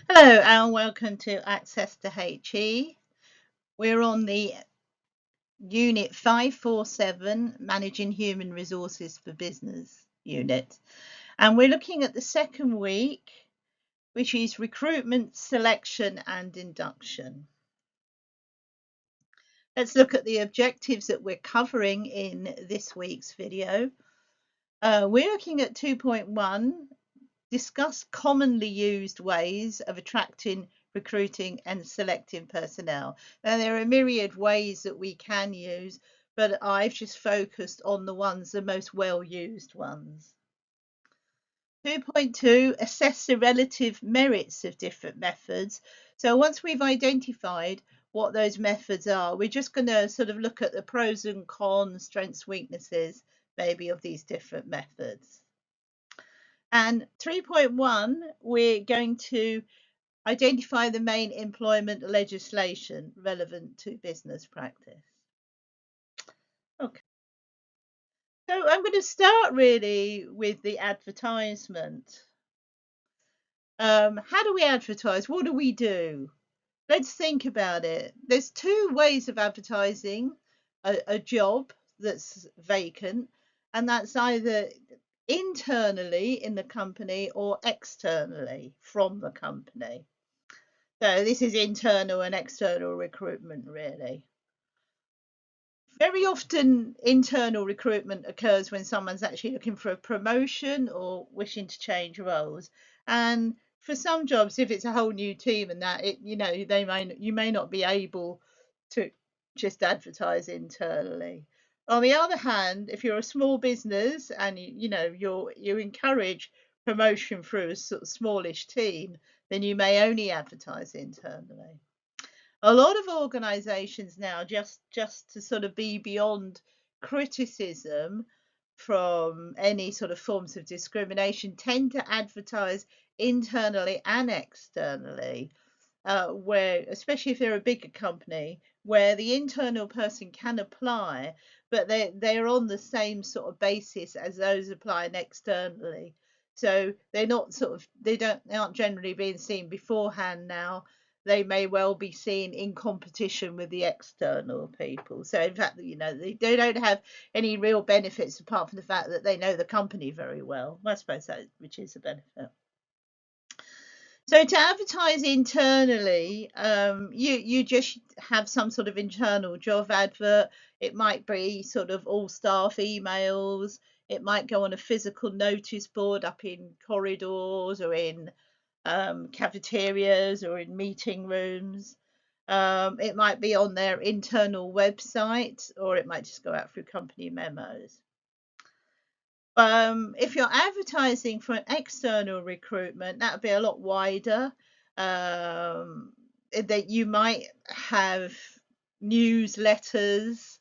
Hello and welcome to Access to HE. We're on the Unit 547, Managing Human Resources for Business unit. And we're looking at the second week, which is recruitment, selection and induction. Let's look at the objectives that we're covering in this week's video. We're looking at 2.1, discuss commonly used ways of attracting, recruiting and selecting personnel. Now there are myriad ways that we can use, but I've just focused on the ones, the most well used ones. 2.2, assess the relative merits of different methods. So once we've identified what those methods are, we're just going to sort of look at the pros and cons, strengths, weaknesses, maybe of these different methods. And 3.1, we're going to identify the main employment legislation relevant to business practice. Okay, so I'm going to start really with the advertisement. How do we advertise? What do we do? Let's think about it. There's two ways of advertising a job that's vacant, and that's either internally in the company or externally from the company. So this is internal and external recruitment, really. Very often, internal recruitment occurs when someone's actually looking for a promotion or wishing to change roles. And for some jobs, if it's a whole new team and that, you may not be able to just advertise internally. On the other hand, if you're a small business and you encourage promotion through a sort of smallish team, then you may only advertise internally. A lot of organizations now, just to sort of be beyond criticism from any sort of forms of discrimination, tend to advertise internally and externally, where, especially if they're a bigger company, where the internal person can apply, but they're on the same sort of basis as those applying externally. So they aren't generally being seen beforehand now. They may well be seen in competition with the external people. So in fact, they don't have any real benefits apart from the fact that they know the company very well. I suppose that which is a benefit. So to advertise internally, you just have some sort of internal job advert. It might be sort of all staff emails. It might go on a physical notice board up in corridors or in cafeterias or in meeting rooms. It might be on their internal website, or it might just go out through company memos. If you're advertising for an external recruitment, that would be a lot wider. That you might have newsletters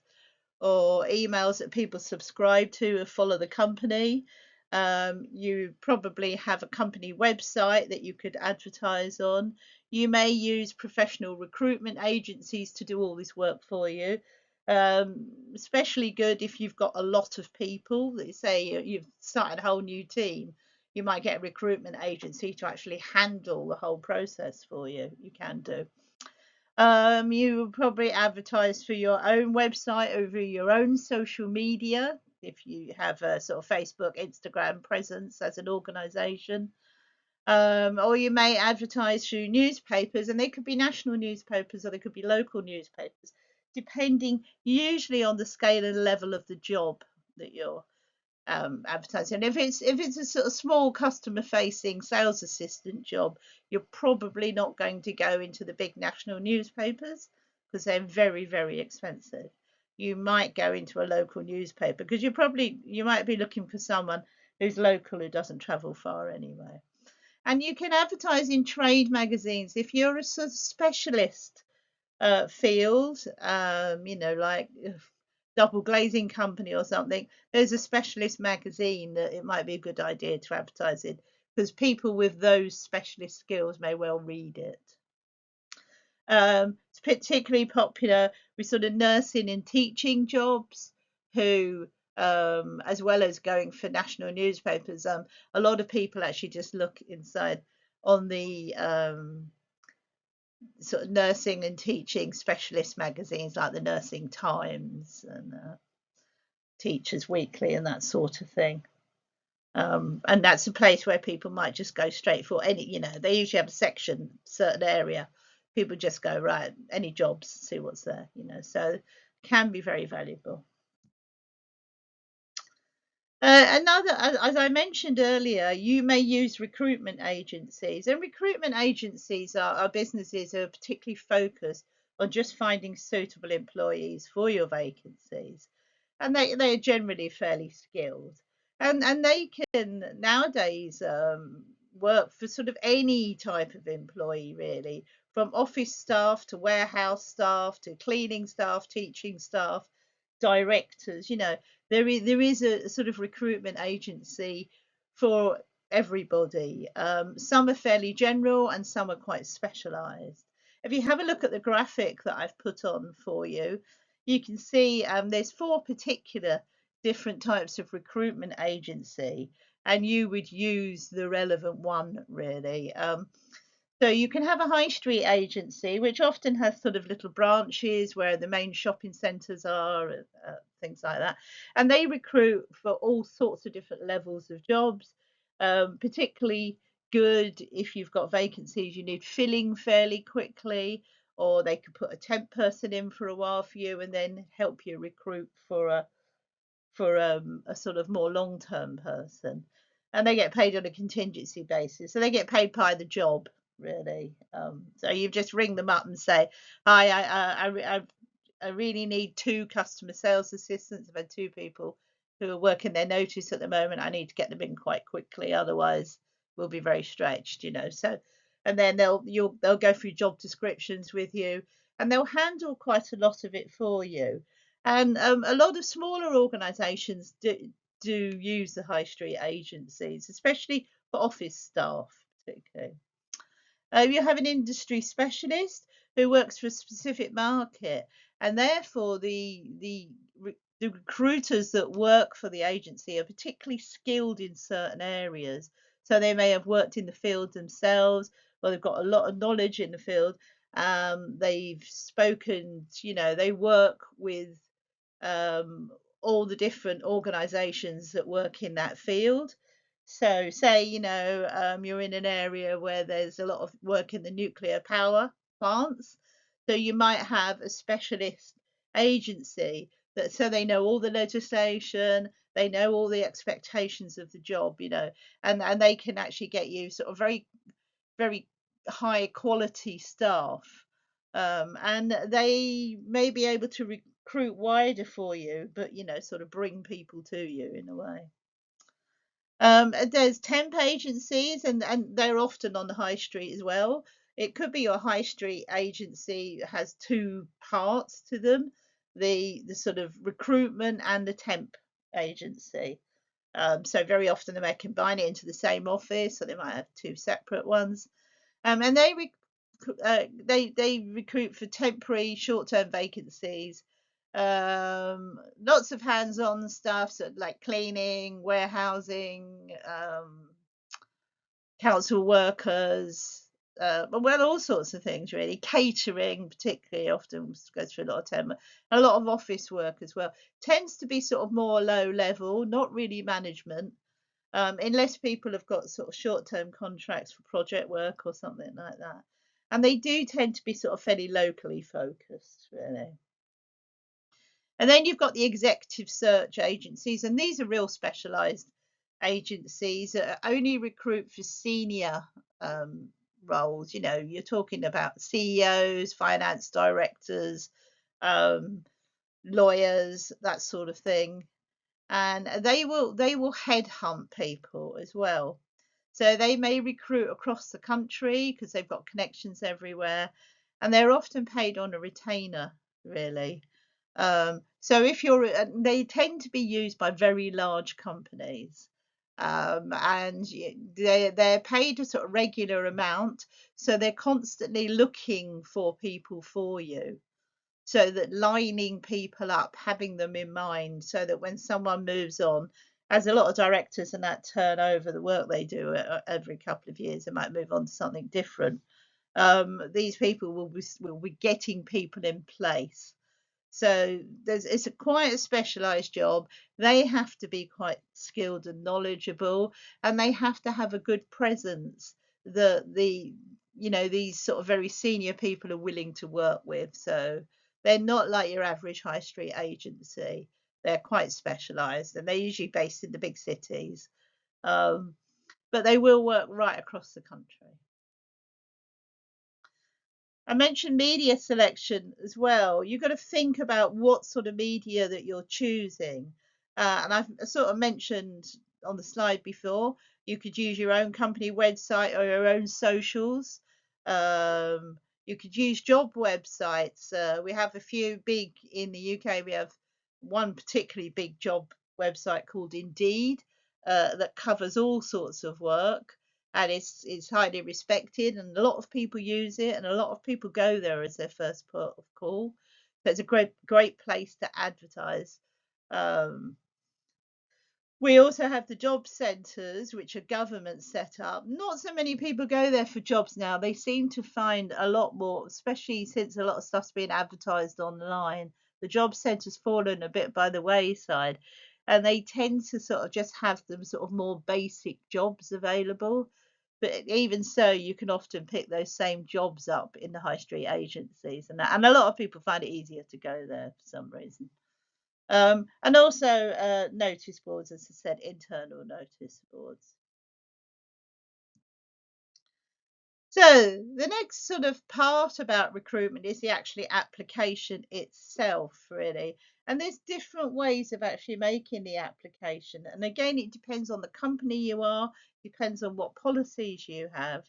or emails that people subscribe to or follow the company. You probably have a company website that you could advertise on. You may use professional recruitment agencies to do all this work for you. Especially good if you've got a lot of people. That say you've started a whole new team, you might get a recruitment agency to actually handle the whole process for you. You can do. You probably advertise for your own website over your own social media if you have a sort of Facebook, Instagram presence as an organization. Or you may advertise through newspapers, and they could be national newspapers or they could be local newspapers, depending usually on the scale and level of the job that you're advertising. If it's a sort of small customer facing sales assistant job, you're probably not going to go into the big national newspapers because they're very, very expensive. You might go into a local newspaper because you might be looking for someone who's local who doesn't travel far anyway. And you can advertise in trade magazines if you're a sort of specialist field, like double glazing company or something. There's a specialist magazine that it might be a good idea to advertise in because people with those specialist skills may well read it. It's particularly popular with sort of nursing and teaching jobs who as well as going for national newspapers, a lot of people actually just look inside on the sort of nursing and teaching specialist magazines like the Nursing Times and Teachers Weekly and that sort of thing. And that's a place where people might just go straight for any, they usually have a section, certain area. People just go, right, any jobs, see what's there, so can be very valuable. Another, as I mentioned earlier, you may use recruitment agencies, and recruitment agencies are businesses who are particularly focused on just finding suitable employees for your vacancies, and they are generally fairly skilled, and they can nowadays work for sort of any type of employee really, from office staff to warehouse staff to cleaning staff, teaching staff, directors. There is a sort of recruitment agency for everybody. Some are fairly general and some are quite specialised. If you have a look at the graphic that I've put on for you, you can see there's four particular different types of recruitment agency, and you would use the relevant one really. So you can have a high street agency, which often has sort of little branches where the main shopping centres are, things like that. And they recruit for all sorts of different levels of jobs, particularly good if you've got vacancies you need filling fairly quickly, or they could put a temp person in for a while for you and then help you recruit for a sort of more long-term person, and they get paid on a contingency basis. So they get paid by the job, really. So you just ring them up and say, "Hi, I really need two customer sales assistants. I've had two people who are working their notice at the moment. I need to get them in quite quickly, otherwise we'll be very stretched." So, and then they'll go through job descriptions with you, and they'll handle quite a lot of it for you. And a lot of smaller organisations do use the high street agencies, especially for office staff, particularly. You have an industry specialist who works for a specific market, and therefore the recruiters that work for the agency are particularly skilled in certain areas. So they may have worked in the field themselves, or they've got a lot of knowledge in the field. They've spoken, they work with um, all the different organisations that work in that field. So, say you're in an area where there's a lot of work in the nuclear power plants, so you might have a specialist agency that so they know all the legislation, they know all the expectations of the job, and they can actually get you sort of very very high quality staff, and they may be able to recruit wider for you, but sort of bring people to you in a way. There's temp agencies, and they're often on the high street as well. It could be your high street agency has two parts to them: the sort of recruitment and the temp agency. So very often they may combine it into the same office, so they might have two separate ones. And they recruit for temporary, short-term vacancies. Lots of hands-on stuff, so like cleaning, warehousing, council workers, well, all sorts of things really. Catering, particularly, often goes through a lot of temp. A lot of office work as well. Tends to be sort of more low level, not really management. Unless people have got sort of short-term contracts for project work or something like that. And they do tend to be sort of fairly locally focused, really. And then you've got the executive search agencies, and these are real specialised agencies that only recruit for senior roles. You're talking about CEOs, finance directors, um, lawyers, that sort of thing, and they will headhunt people as well. So they may recruit across the country because they've got connections everywhere, and they're often paid on a retainer, really. So if they tend to be used by very large companies, and they're paid a sort of regular amount, so they're constantly looking for people for you, so that lining people up, having them in mind, so that when someone moves on, as a lot of directors and that turn over the work they do every couple of years, they might move on to something different. These people will be getting people in place. So it's a quite a specialised job. They have to be quite skilled and knowledgeable, and they have to have a good presence that these sort of very senior people are willing to work with. So they're not like your average high street agency. They're quite specialised, and they're usually based in the big cities. Um, but they will work right across the country. I mentioned media selection as well. You've got to think about what sort of media that you're choosing. And I've sort of mentioned on the slide before, you could use your own company website or your own socials. You could use job websites. We have a few big in the UK. We have one particularly big job website called Indeed that covers all sorts of work, and it's highly respected, and a lot of people use it, and a lot of people go there as their first port of call. So it's a great place to advertise. Um, we also have the job centres, which are government set up. Not so many people go there for jobs now. They seem to find a lot more, especially since a lot of stuff's being advertised online. The job centres fallen a bit by the wayside, and they tend to sort of just have them sort of more basic jobs available. But even so, you can often pick those same jobs up in the high street agencies, and a lot of people find it easier to go there for some reason. And also notice boards, as I said, internal notice boards. So the next sort of part about recruitment is the actually application itself, really. And there's different ways of actually making the application. And again, it depends on the company you are, depends on what policies you have.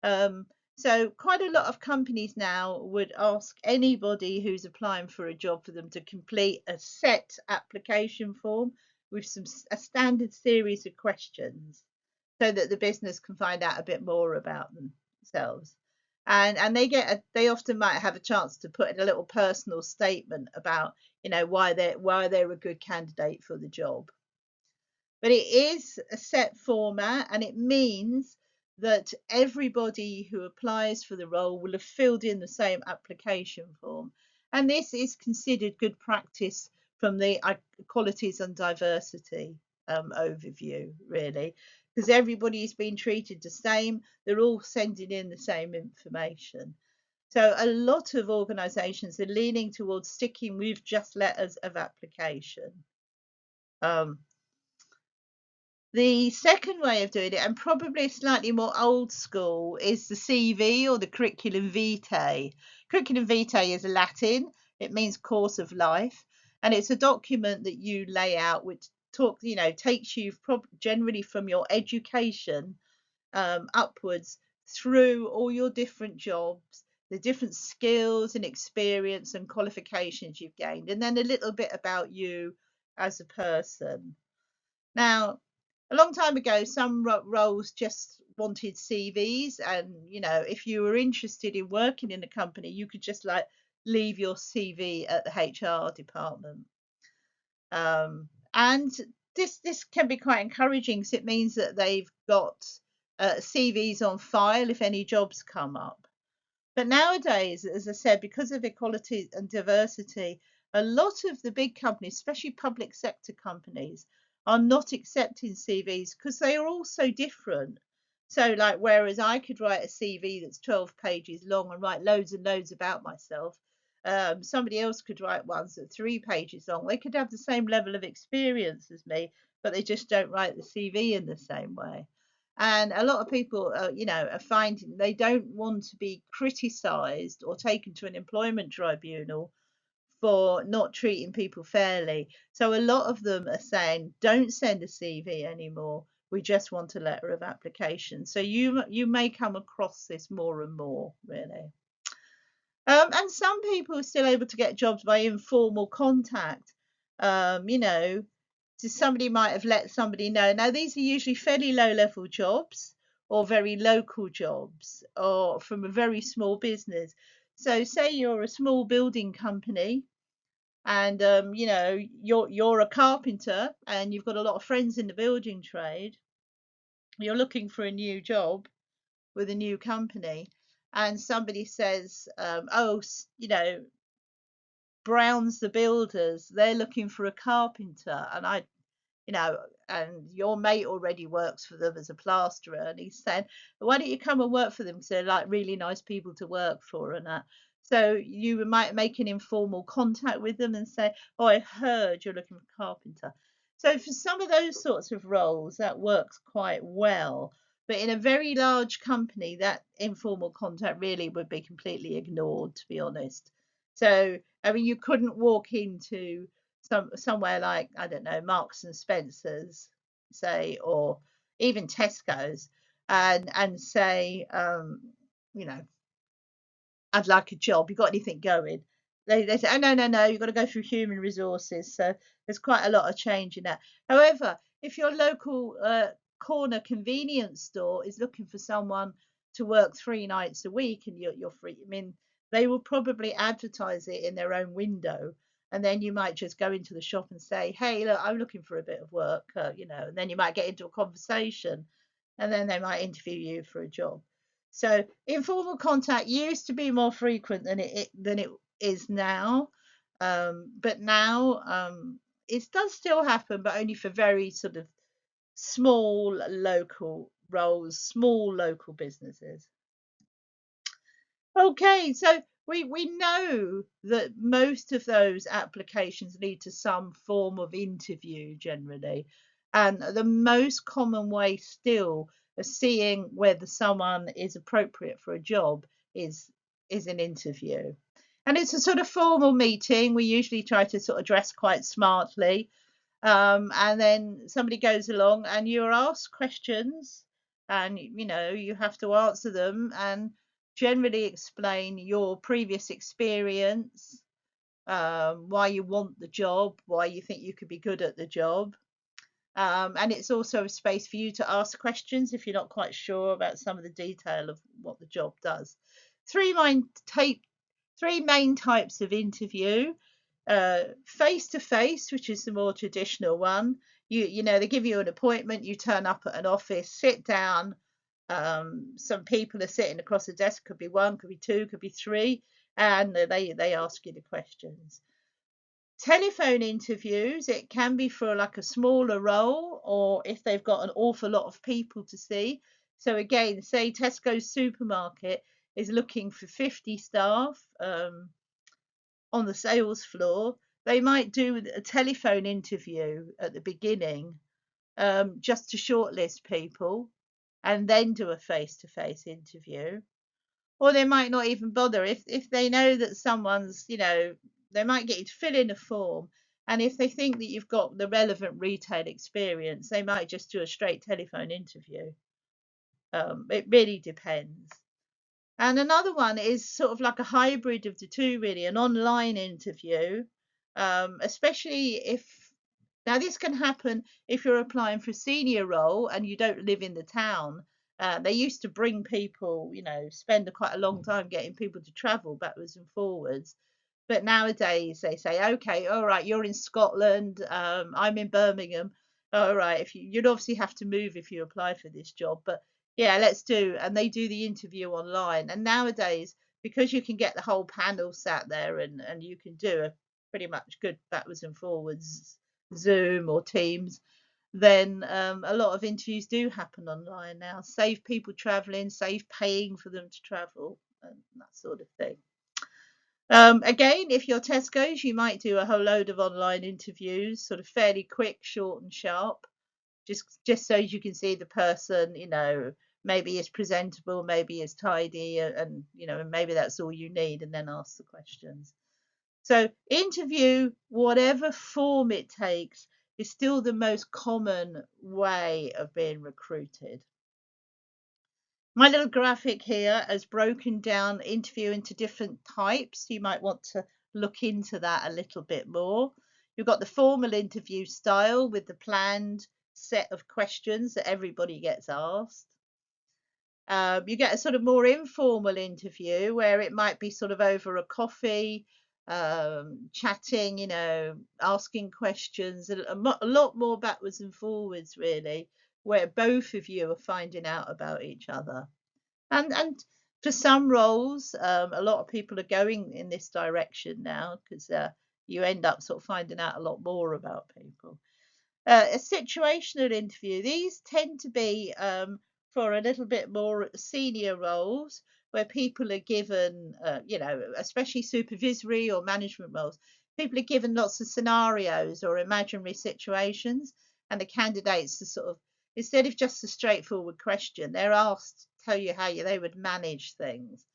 Um, so quite a lot of companies now would ask anybody who's applying for a job for them to complete a set application form with a standard series of questions so that the business can find out a bit more about themselves. And they often might have a chance to put in a little personal statement about why they're a good candidate for the job. But it is a set format, and it means that everybody who applies for the role will have filled in the same application form. And this is considered good practice from the equalities and diversity overview, really, because everybody's been treated the same. They're all sending in the same information. So a lot of organisations are leaning towards sticking with just letters of application. Um, The second way of doing it, and probably slightly more old school, is the CV or the curriculum vitae. Curriculum vitae is Latin, it means course of life, and it's a document that you lay out which takes you generally from your education upwards through all your different jobs, the different skills and experience and qualifications you've gained, and then a little bit about you as a person. Now, a long time ago, some roles just wanted CVs, and if you were interested in working in a company, you could just like leave your CV at the HR department. And this can be quite encouraging because it means that they've got CVs on file if any jobs come up. But nowadays, as I said, because of equality and diversity, a lot of the big companies, especially public sector companies, are not accepting CVs because they are all so different. So, like, whereas I could write a CV that's 12 pages long and write loads and loads about myself, somebody else could write ones that are 3 pages long. They could have the same level of experience as me, but they just don't write the CV in the same way. And a lot of people, are finding they don't want to be criticised or taken to an employment tribunal for not treating people fairly. So a lot of them are saying, don't send a CV anymore. We just want a letter of application. So you may come across this more and more, really. And some people are still able to get jobs by informal contact. Somebody might have let somebody know. Now, these are usually fairly low level jobs or very local jobs or from a very small business. So, say you're a small building company and you're a carpenter and you've got a lot of friends in the building trade. You're looking for a new job with a new company, and somebody says, Brown's the builders, they're looking for a carpenter, and you know, and your mate already works for them as a plasterer, and he's saying, why don't you come and work for them? Because they're like really nice people to work for and that. So you might make an informal contact with them and say, oh, I heard you're looking for a carpenter. So for some of those sorts of roles, that works quite well. But in a very large company, that informal contact really would be completely ignored, to be honest. So, I mean, you couldn't walk into somewhere like, I don't know, Marks and Spencers, say, or even Tesco's, and say, you know, I'd like a job. You got anything going? They say, oh, no, no, no, you've got to go through human resources. So there's quite a lot of change in that. However, if your local corner convenience store is looking for someone to work 3 nights a week and you're free, I mean, they will probably advertise it in their own window. And then you might just go into the shop and say, hey, look, I'm looking for a bit of work, and then you might get into a conversation and then they might interview you for a job. So informal contact used to be more frequent than it is now, but now it does still happen, but only for very sort of small local roles, small local businesses. Okay, so we know that most of those applications lead to some form of interview generally. And the most common way still of seeing whether someone is appropriate for a job is an interview. And it's a sort of formal meeting. We usually try to sort of dress quite smartly, and then somebody goes along and you're asked questions, and you have to answer them and generally explain your previous experience, why you want the job, why you think you could be good at the job. And it's also a space for you to ask questions if you're not quite sure about some of the detail of what the job does. Three main tape, three main types of interview: face to face, which is the more traditional one. They give you an appointment, you turn up at an office, sit down. Some people are sitting across the desk, could be one, could be two, could be three, and they ask you the questions. Telephone interviews, it can be for like a smaller role or if they've got an awful lot of people to see. So again, say Tesco's supermarket is looking for 50 staff on the sales floor, they might do a telephone interview at the beginning, just to shortlist people and then do a face-to-face interview. Or they might not even bother if they know that someone's, they might get you to fill in a form. And if they think that you've got the relevant retail experience, they might just do a straight telephone interview. It really depends. And another one is sort of like a hybrid of the two, really, an online interview, especially if, now this can happen if you're applying for a senior role and you don't live in the town. They used to bring people, spend quite a long time getting people to travel backwards and forwards. But nowadays they say, okay, all right, you're in Scotland, I'm in Birmingham. All right, you'd obviously have to move if you apply for this job, but yeah, let's do. And they do the interview online. And nowadays, because you can get the whole panel sat there and you can do a pretty much good backwards and forwards Zoom or Teams, then a lot of interviews do happen online now. Save people traveling, save paying for them to travel, and that sort of thing. Again, if you're Tesco's, you might do a whole load of online interviews, sort of fairly quick, short and sharp, just so you can see the person, maybe is presentable, maybe is tidy, and maybe that's all you need, and then ask the questions. So interview, whatever form it takes, is still the most common way of being recruited. My little graphic here has broken down interview into different types. You might want to look into that a little bit more. You've got the formal interview style with the planned set of questions that everybody gets asked. You get a sort of more informal interview where it might be sort of over a coffee. chatting, asking questions, a lot more backwards and forwards, really, where both of you are finding out about each other. And for some roles, a lot of people are going in this direction now because you end up sort of finding out a lot more about people. A situational interview. These tend to be for a little bit more senior roles where people are given, especially supervisory or management roles, people are given lots of scenarios or imaginary situations, and the candidates to sort of, instead of just a straightforward question, they're asked to tell you how they would manage things.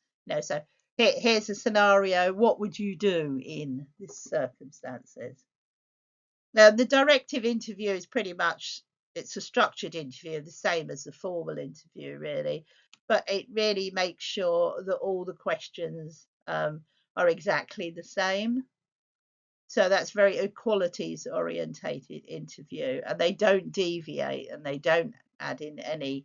So here's a scenario. What would you do in this circumstances? Now, the directive interview is pretty much, it's a structured interview, the same as the formal interview, really, but it really makes sure that all the questions are exactly the same. So that's very equalities orientated interview, and they don't deviate and they don't add in any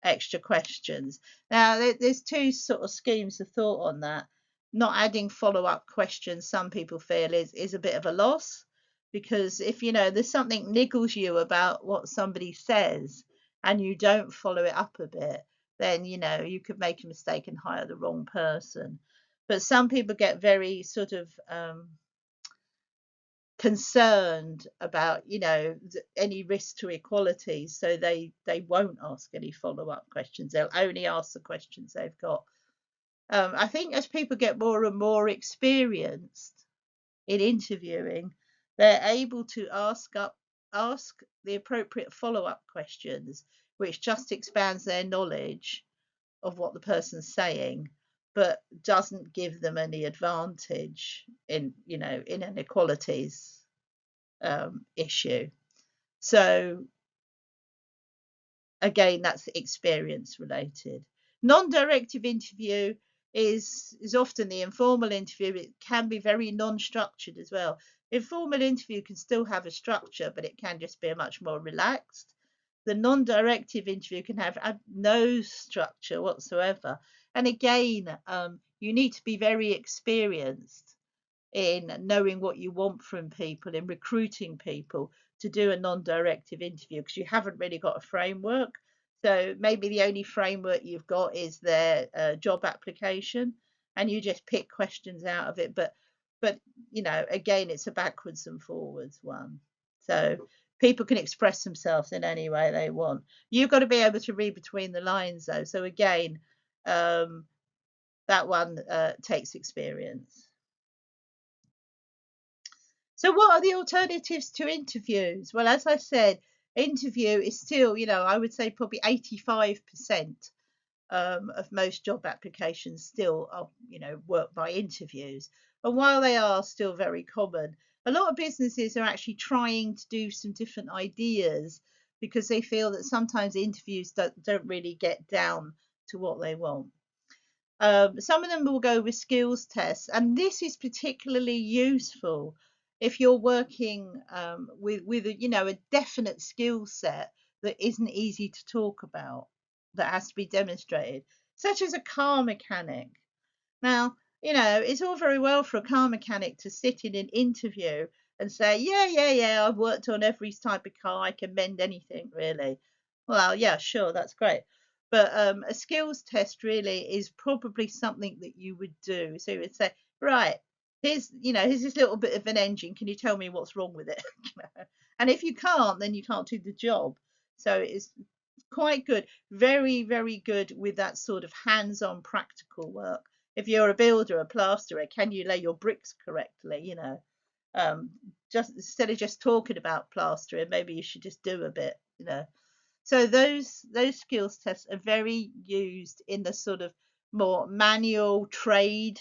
extra questions. Now, there's two sort of schemes of thought on that. Not adding follow-up questions, some people feel is a bit of a loss, because if there's something niggles you about what somebody says and you don't follow it up a bit, then you could make a mistake and hire the wrong person. But some people get very sort of concerned about any risk to equality, so they won't ask any follow-up questions. They'll only ask the questions they've got. I think as people get more and more experienced in interviewing, they're able to ask the appropriate follow-up questions, which just expands their knowledge of what the person's saying, but doesn't give them any advantage in an equalities issue. So again, that's experience related. Non-directive interview is often the informal interview. It can be very non-structured as well. Informal interview can still have a structure, but it can just be a much more relaxed. The non-directive interview can have no structure whatsoever. And again, you need to be very experienced in knowing what you want from people, in recruiting people to do a non-directive interview, because you haven't really got a framework. So maybe the only framework you've got is their job application, and you just pick questions out of it. But again, it's a backwards and forwards one. So people can express themselves in any way they want. You've got to be able to read between the lines, though. So again, that one takes experience. So what are the alternatives to interviews? Well, as I said, interview is still, I would say probably 85% of most job applications still are, work by interviews. And while they are still very common, a lot of businesses are actually trying to do some different ideas, because they feel that sometimes interviews don't really get down to what they want. Some of them will go with skills tests, and this is particularly useful if you're working with a definite skill set that isn't easy to talk about, that has to be demonstrated, such as a car mechanic. Now, it's all very well for a car mechanic to sit in an interview and say, yeah, I've worked on every type of car, I can mend anything really. Well, yeah, sure, that's great. But a skills test really is probably something that you would do. So you would say, right, here's this little bit of an engine. Can you tell me what's wrong with it? And if you can't, then you can't do the job. So it's quite good. Very, very good with that sort of hands-on practical work. If you're a builder, a plasterer, can you lay your bricks correctly? Just instead of just talking about plastering, maybe you should just do a bit. So those skills tests are very used in the sort of more manual trade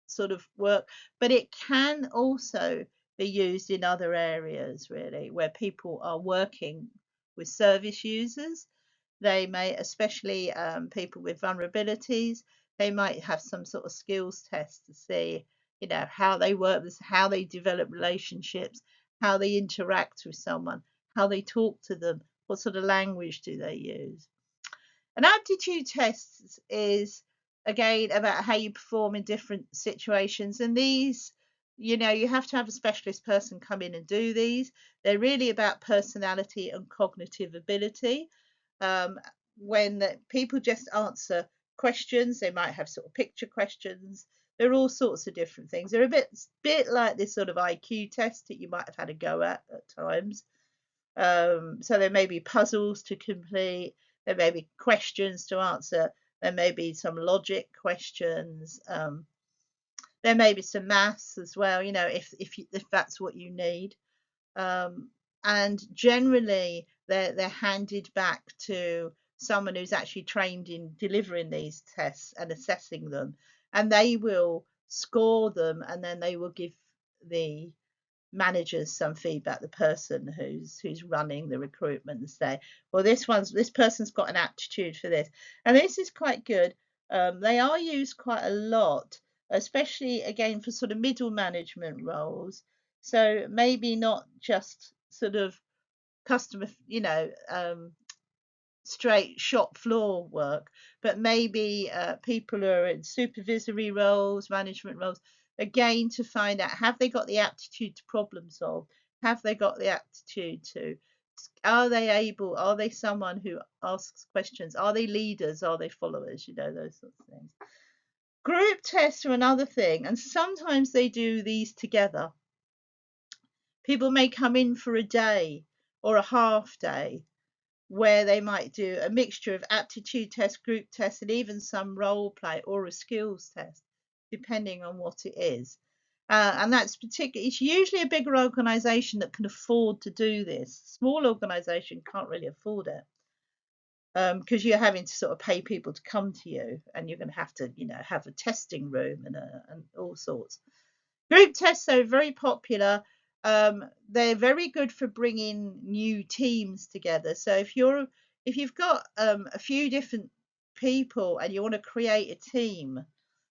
sort of work, but it can also be used in other areas really, where people are working with service users. They may, especially people with vulnerabilities, they might have some sort of skills test to see, how they work with, how they develop relationships, how they interact with someone, how they talk to them, what sort of language do they use. An aptitude test is again about how you perform in different situations, and these you know, you have to have a specialist person come in and do these. They're really about personality and cognitive ability. Um, when people just answer questions, they might have sort of picture questions. There are all sorts of different things. They're a bit like this sort of IQ test that you might have had a go at times. So there may be puzzles to complete. There may be questions to answer. There may be some logic questions. There may be some maths as well, you know, if that's what you need. Um, and generally, they're handed back to someone who's actually trained in delivering these tests and assessing them, and they will score them, and then they will give the managers some feedback, the person who's running the recruitment, and say, well, this person's got an aptitude for this, and this is quite good. They are used quite a lot, especially again for sort of middle management roles. So maybe not just sort of customer, you know, straight shop floor work, but maybe people who are in supervisory roles, management roles, again to find out, have they got the aptitude to problem solve? Have they got the aptitude to, are they someone who asks questions? Are they leaders? Are they followers? You know, those sorts of things. Group tests are another thing, and sometimes they do these together. People may come in for a day or a half day where they might do a mixture of aptitude test, group test, and even some role play or a skills test, depending on what it is. And that's particularly, it's usually a bigger organization that can afford to do this. Small organization can't really afford it, because you're having to sort of pay people to come to you, and you're going to have to, you know, have a testing room and all sorts. Group tests are very popular. They're very good for bringing new teams together. So if you've got a few different people and you want to create a team,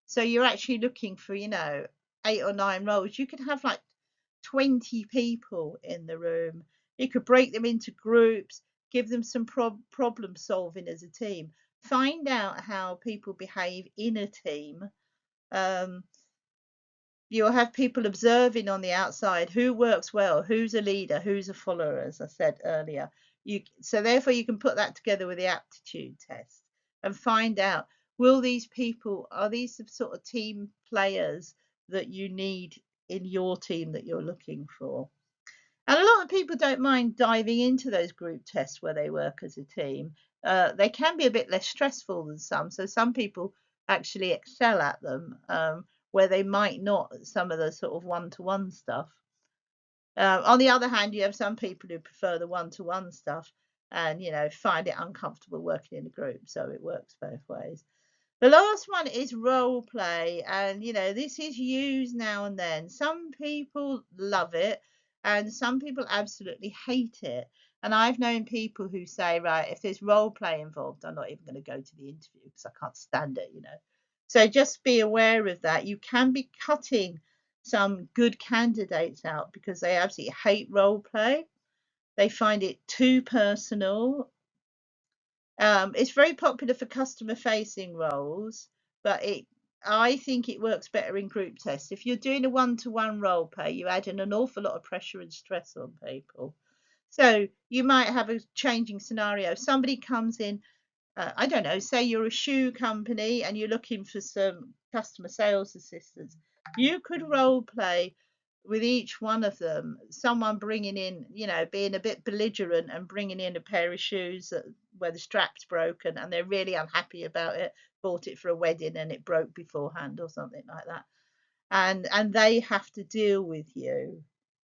so you're actually looking for, you know, 8 or 9 roles, you could have like 20 people in the room. You could break them into groups, give them some problem solving as a team, find out how people behave in a team. Um, you'll have people observing on the outside who works well, who's a leader, who's a follower, as I said earlier. So therefore you can put that together with the aptitude test and find out, will these people, are these the sort of team players that you need in your team that you're looking for? And a lot of people don't mind diving into those group tests where they work as a team. They can be a bit less stressful than some. So some people actually excel at them, where they might not at some of the sort of one-to-one stuff. On the other hand, you have some people who prefer the one-to-one stuff and, you know, find it uncomfortable working in a group. So it works both ways. The last one is role play, and you know, this is used now and then. Some people love it, and some people absolutely hate it. And I've known people who say, right, if there's role play involved, I'm not even going to go to the interview because I can't stand it, you know. So just be aware of that. You can be cutting some good candidates out because they absolutely hate role play. They find it too personal. It's very popular for customer facing roles, but I think it works better in group tests. If you're doing a one-to-one role play, you add in an awful lot of pressure and stress on people. So you might have a changing scenario. Somebody comes in, I don't know, say you're a shoe company and you're looking for some customer sales assistants. You could role play with each one of them, someone bringing in, you know, being a bit belligerent and bringing in a pair of shoes where the strap's broken and they're really unhappy about it, bought it for a wedding and it broke beforehand or something like that. And they have to deal with you,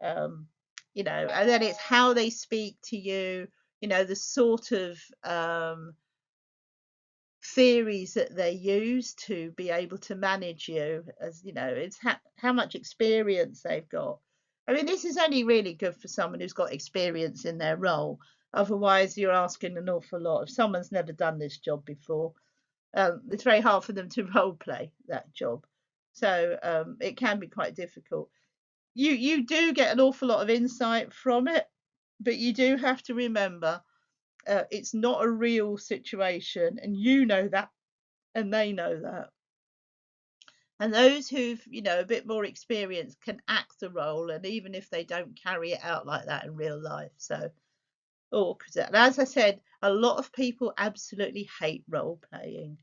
um, you know, and then it's how they speak to you, you know, the sort of theories that they use to be able to manage you, as you know, it's how much experience they've got. I mean, this is only really good for someone who's got experience in their role. Otherwise you're asking an awful lot. If someone's never done this job before, it's very hard for them to role play that job, so it can be quite difficult. You do get an awful lot of insight from it, but you do have to remember, it's not a real situation, and you know that and they know that. And those who've, a bit more experience can act the role, and even if they don't carry it out like that in real life. So, and as I said, a lot of people absolutely hate role playing.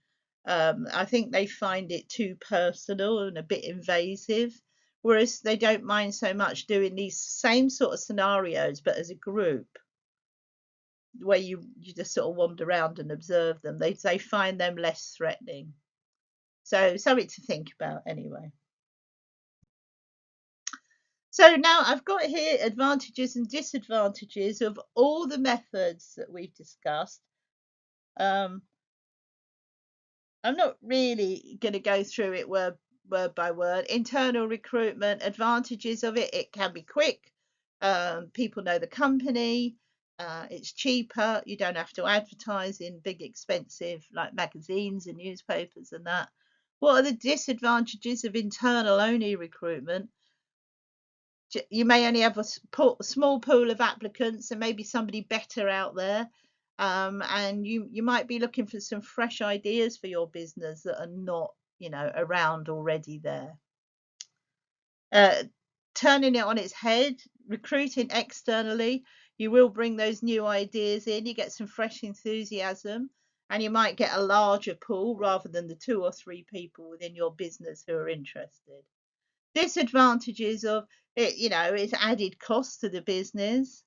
I think they find it too personal and a bit invasive, whereas they don't mind so much doing these same sort of scenarios, but as a group, where you just sort of wander around and observe them. They find them less threatening. So something to think about anyway. So now I've got here advantages and disadvantages of all the methods that we've discussed. Um, I'm not really going to go through it word by word. Internal recruitment, advantages of it: it can be quick. People know the company. It's cheaper. You don't have to advertise in big, expensive like magazines and newspapers and that. What are the disadvantages of internal only recruitment? You may only have a small pool of applicants and maybe somebody better out there. And you might be looking for some fresh ideas for your business that are not, around already there. Uh, Turning it on its head, recruiting externally, you will bring those new ideas in, you get some fresh enthusiasm, and you might get a larger pool rather than the 2 or 3 people within your business who are interested. Disadvantages of it, it's added cost to the business.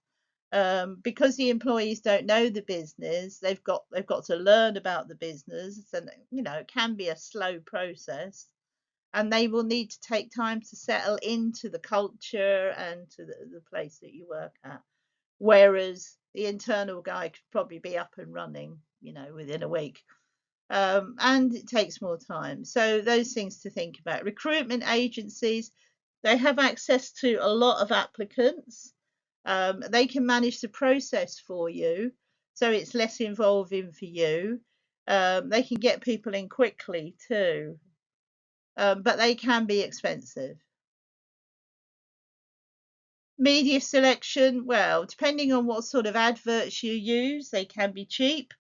Because the employees don't know the business, they've got to learn about the business, and it can be a slow process, and they will need to take time to settle into the culture and to the place that you work at. Whereas the internal guy could probably be up and running, within a week. And it takes more time. So those things to think about. Recruitment agencies, they have access to a lot of applicants. They can manage the process for you, so it's less involving for you. They can get people in quickly too, but they can be expensive. Media selection, well, depending on what sort of adverts you use, they can be cheap.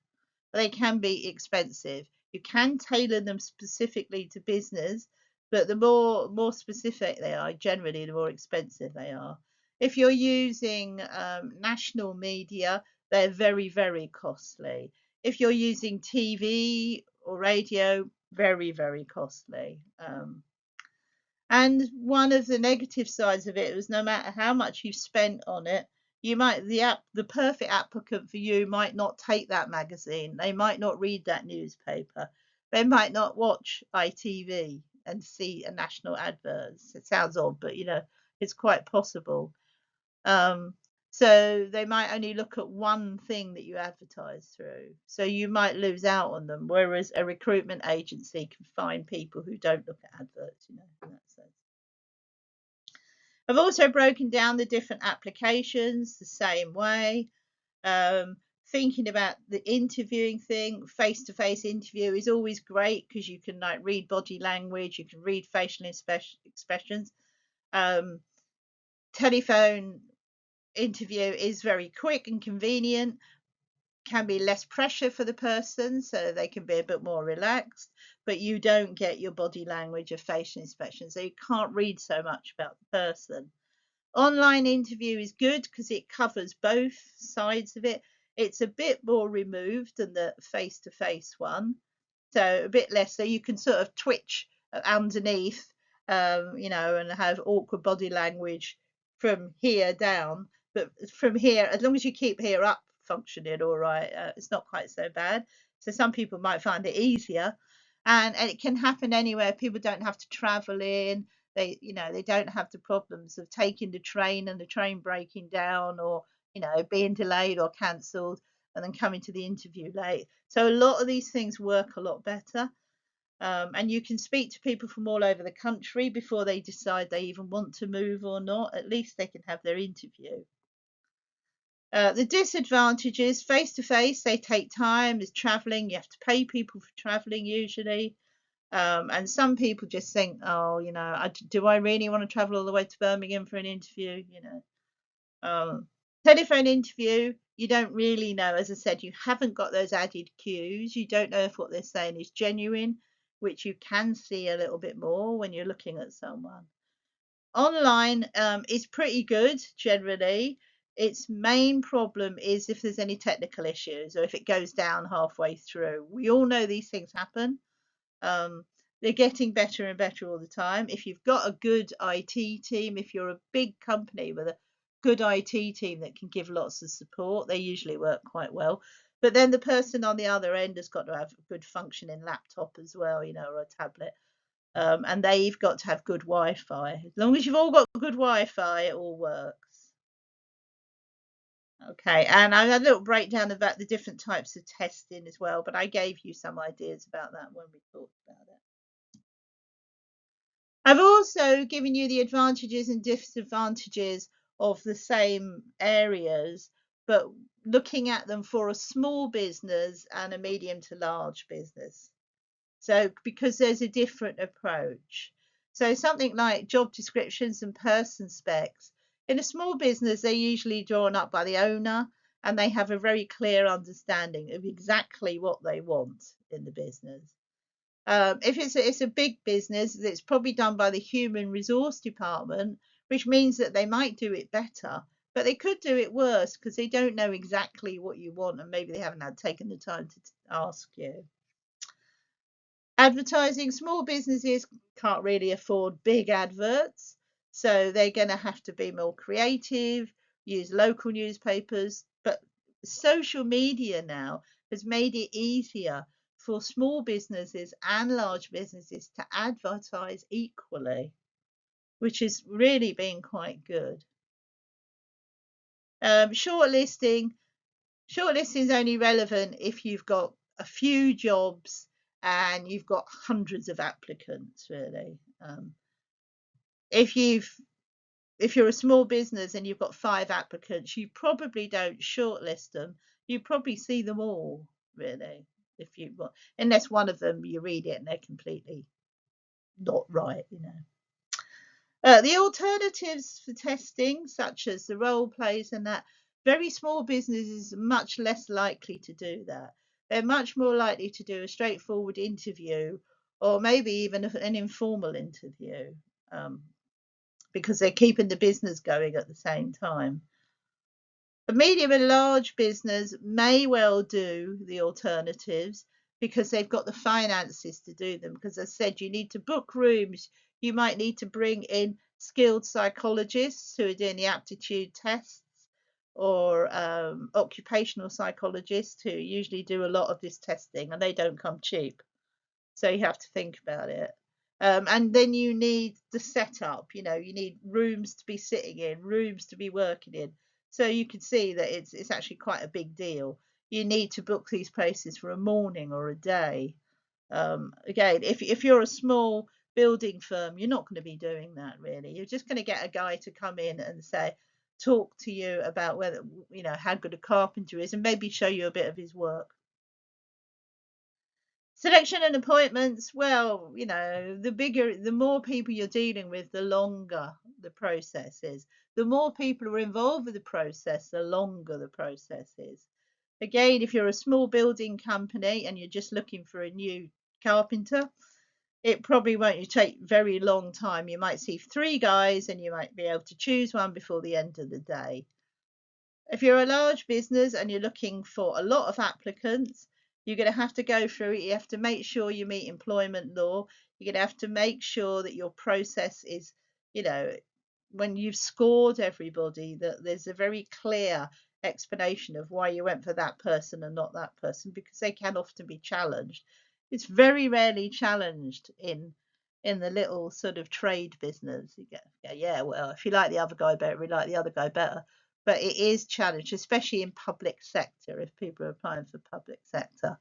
They can be expensive. You can tailor them specifically to business, but the more specific they are, generally, the more expensive they are. If you're using national media, they're very, very costly. If you're using TV or radio, very, very costly. And one of the negative sides of it was no matter how much you've spent on it, the perfect applicant for you might not take that magazine. They might not read that newspaper. They might not watch ITV and see a national advert. It sounds odd, but it's quite possible. Um, so they might only look at one thing that you advertise through. So you might lose out on them, whereas a recruitment agency can find people who don't look at adverts, in that sense. I've also broken down the different applications the same way. Um, Thinking about the interviewing thing, face-to-face interview is always great because you can like read body language, you can read facial expressions. Um, Telephone interview is very quick and convenient, can be less pressure for the person, so they can be a bit more relaxed, but you don't get your body language or facial expression, so you can't read so much about the person. Online interview is good because it covers both sides of it. It's a bit more removed than the face to face one, so a bit less, so you can sort of twitch underneath, and have awkward body language from here down. But from here, as long as you keep here up functioning all right, it's not quite so bad. So some people might find it easier, and it can happen anywhere. People don't have to travel in. They don't have the problems of taking the train and the train breaking down, or being delayed or cancelled and then coming to the interview late. So a lot of these things work a lot better. And you can speak to people from all over the country before they decide they even want to move or not. At least they can have their interview. The disadvantage is face to face, they take time. There's traveling, you have to pay people for traveling usually. And some people just think, oh, do I really want to travel all the way to Birmingham for an interview? Telephone interview, you don't really know. As I said, you haven't got those added cues. You don't know if what they're saying is genuine. which you can see a little bit more when you're looking at someone. Online is pretty good generally. Its main problem is if there's any technical issues or if it goes down halfway through. We all know these things happen. Um, they're getting better and better all the time. If you've got a good IT team, if you're a big company with a good IT team that can give lots of support, they usually work quite well. But then the person on the other end has got to have a good functioning laptop as well, or a tablet. And they've got to have good Wi-Fi. As long as you've all got good Wi-Fi, it all works. Okay, and I had a little breakdown about the different types of testing as well, but I gave you some ideas about that when we talked about it. I've also given you the advantages and disadvantages of the same areas, but looking at them for a small business and a medium to large business. So, because there's a different approach. So, something like job descriptions and person specs. In a small business, they're usually drawn up by the owner and they have a very clear understanding of exactly what they want in the business. If it's a big business, it's probably done by the human resource department, which means that they might do it better, but they could do it worse because they don't know exactly what you want and maybe they haven't had taken the time to ask you. Advertising, small businesses can't really afford big adverts, so they're going to have to be more creative, use local newspapers. But social media now has made it easier for small businesses and large businesses to advertise equally, which has really been quite good. Shortlisting is only relevant if you've got a few jobs and you've got hundreds of applicants, really. If you've if you're a small business and you've got 5 applicants, you probably don't shortlist them. You probably see them all, really, if you want, unless one of them you read it and they're completely not right. The alternatives for testing, such as the role plays and that, very small businesses are much less likely to do that. They're much more likely to do a straightforward interview or maybe even an informal interview because they're keeping the business going at the same time. A medium and large business may well do the alternatives because they've got the finances to do them. Because as I said, you need to book rooms, you might need to bring in skilled psychologists who are doing the aptitude tests or occupational psychologists who usually do a lot of this testing and they don't come cheap. So you have to think about it. And then you need the setup, you need rooms to be sitting in, rooms to be working in. So you can see that it's actually quite a big deal. You need to book these places for a morning or a day. Again, if you're a small building firm, you're not going to be doing that really. You're just going to get a guy to come in and talk to you about whether, how good a carpenter is and maybe show you a bit of his work. Selection and appointments, well, the more people you're dealing with, the longer the process is. The more people are involved with the process, the longer the process is. Again, if you're a small building company and you're just looking for a new carpenter, it probably won't take very long time. You might see 3 guys and you might be able to choose one before the end of the day. If you're a large business and you're looking for a lot of applicants, you're going to have to go through it. You have to make sure you meet employment law. You're going to have to make sure that your process is, when you've scored everybody, that there's a very clear explanation of why you went for that person and not that person, because they can often be challenged. It's very rarely challenged in the little sort of trade business. You get, yeah, well, if you like the other guy better, we like the other guy better. But it is challenged, especially in public sector. If people are applying for public sector,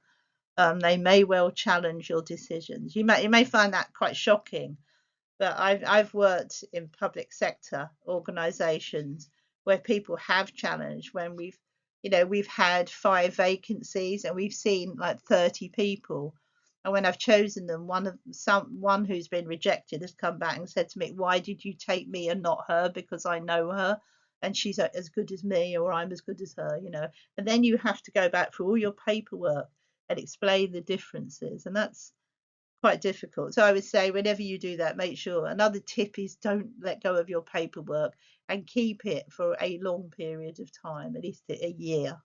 they may well challenge your decisions. You may find that quite shocking, but I've worked in public sector organisations where people have challenged when we've had 5 vacancies and we've seen like 30 people. And when I've chosen them, one who's been rejected has come back and said to me, "Why did you take me and not her? Because I know her and she's as good as me, or I'm as good as her." And then you have to go back through all your paperwork and explain the differences, and that's quite difficult. So I would say whenever you do that, make sure. Another tip is don't let go of your paperwork and keep it for a long period of time, at least a year.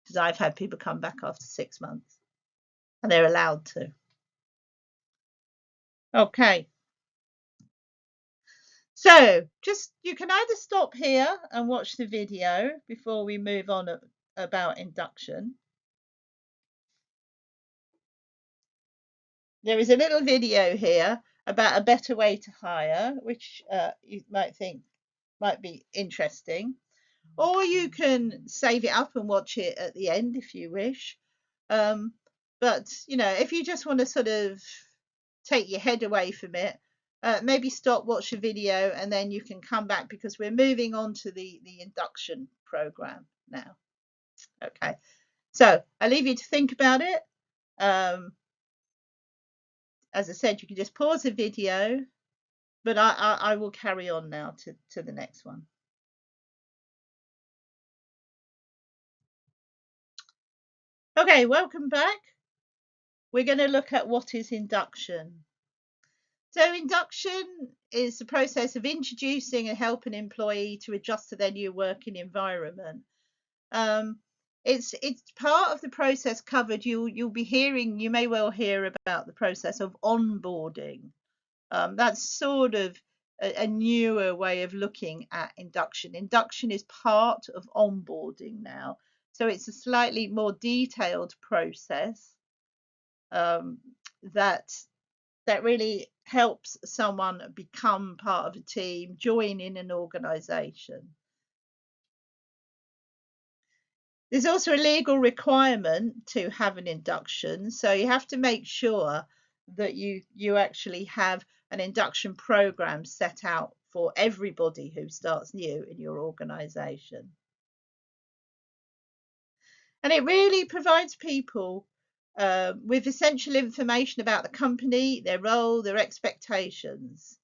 Because I've had people come back after 6 months and they're allowed to. Okay. So just you can either stop here and watch the video before we move on about induction. There is a little video here about a better way to hire, which you might think might be interesting. Or you can save it up and watch it at the end if you wish. But, you know, if you just want to sort of take your head away from it, maybe stop, watch the video, and then you can come back because we're moving on to the induction program now. Okay, so I leave you to think about it. As I said, you can just pause the video, but I will carry on now to the next one. Okay, welcome back. We're going to look at what is induction. So induction is the process of introducing and helping an employee to adjust to their new working environment. It's part of the process covered. You may well hear about the process of onboarding. That's sort of a newer way of looking at induction. Induction is part of onboarding now, so it's a slightly more detailed process that really helps someone become part of a team, join in an organization. There's also a legal requirement to have an induction, so you have to make sure that you actually have an induction program set out for everybody who starts new in your organization. And it really provides people with essential information about the company, their role, their expectations.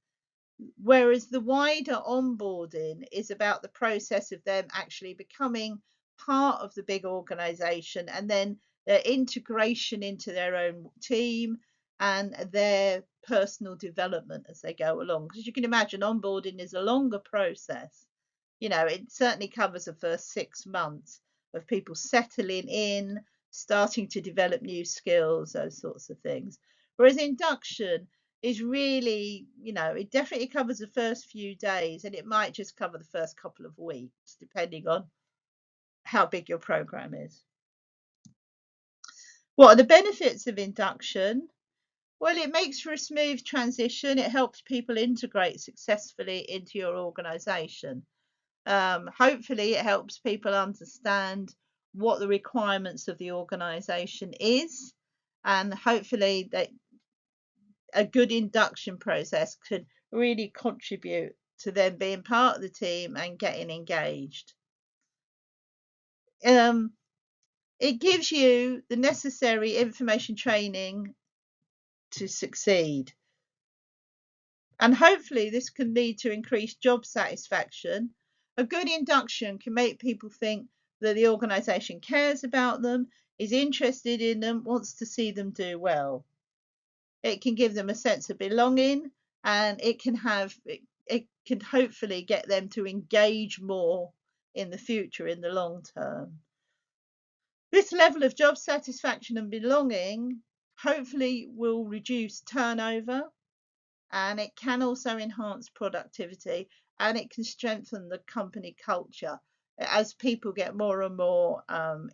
Whereas the wider onboarding is about the process of them actually becoming part of the big organization and then their integration into their own team and their personal development as they go along. Because you can imagine onboarding is a longer process. You know, it certainly covers the first 6 months of people settling in, starting to develop new skills, those sorts of things. Whereas induction is really, you know, it definitely covers the first few days and it might just cover the first couple of weeks, depending on how big your program is. What are the benefits of induction? Well, it makes for a smooth transition. It helps people integrate successfully into your organization. Hopefully, it helps people understand what the requirements of the organization is, and hopefully that a good induction process could really contribute to them being part of the team and getting engaged. It gives you the necessary information training to succeed. And hopefully this can lead to increased job satisfaction. A good induction can make people think that the organisation cares about them, is interested in them, wants to see them do well. It can give them a sense of belonging and it can hopefully get them to engage more in the future in the long term. This level of job satisfaction and belonging hopefully will reduce turnover and it can also enhance productivity and it can strengthen the company culture as people get more and more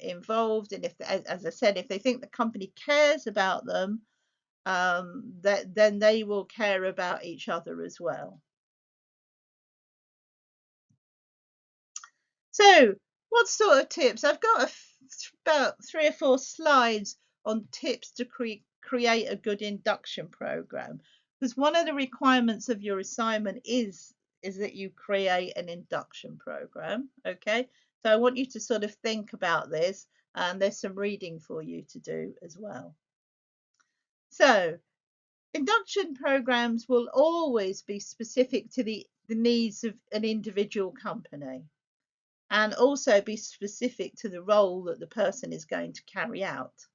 involved. And if, as I said, if they think the company cares about them, then they will care about each other as well. So, what sort of tips? I've got about 3 or 4 slides on tips to create a good induction program. Because one of the requirements of your assignment is that you create an induction program. Okay, so I want you to sort of think about this, and there's some reading for you to do as well. So, induction programs will always be specific to the needs of an individual company and also be specific to the role that the person is going to carry out.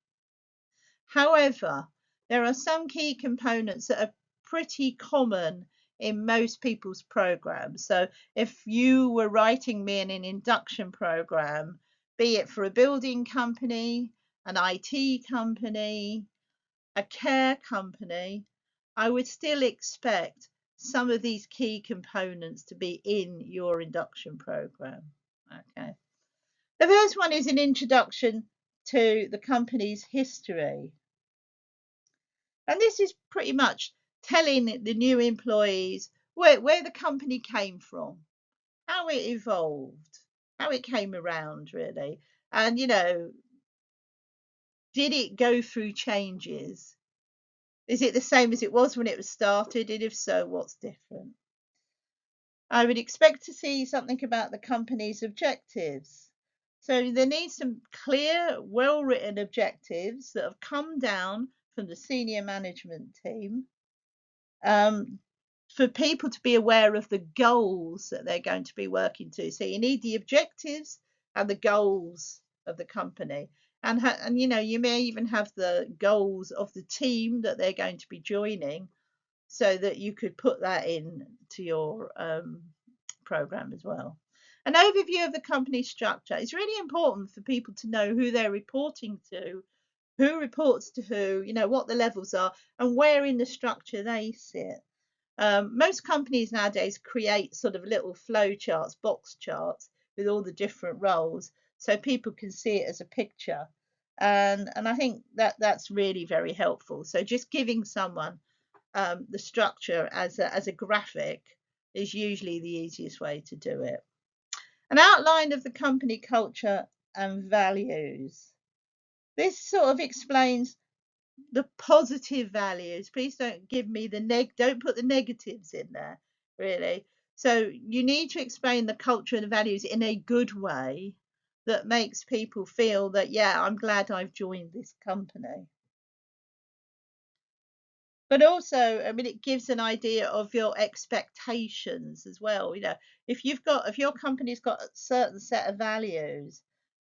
However, there are some key components that are pretty common in most people's programs. So if you were writing me in an induction program, be it for a building company, an IT company, a care company, I would still expect some of these key components to be in your induction program. Okay. The first one is an introduction to the company's history. And this is pretty much telling the new employees where the company came from, how it evolved, how it came around, really. And, did it go through changes? Is it the same as it was when it was started? And if so, what's different? I would expect to see something about the company's objectives. So there needs some clear, well-written objectives that have come down from the senior management team, for people to be aware of the goals that they're going to be working to. So you need the objectives and the goals of the company. And you may even have the goals of the team that they're going to be joining, so that you could put that in to your program as well. An overview of the company structure. It's really important for people to know who they're reporting to, who reports to who, what the levels are, and where in the structure they sit. Most companies nowadays create sort of little flow charts, box charts with all the different roles, so people can see it as a picture. And I think that's really very helpful. So just giving someone the structure as a graphic is usually the easiest way to do it. An outline of the company culture and values. This sort of explains the positive values. Please don't give me don't put the negatives in there, really. So you need to explain the culture and the values in a good way that makes people feel that, yeah, I'm glad I've joined this company. But also, I mean, it gives an idea of your expectations as well. If your company's got a certain set of values,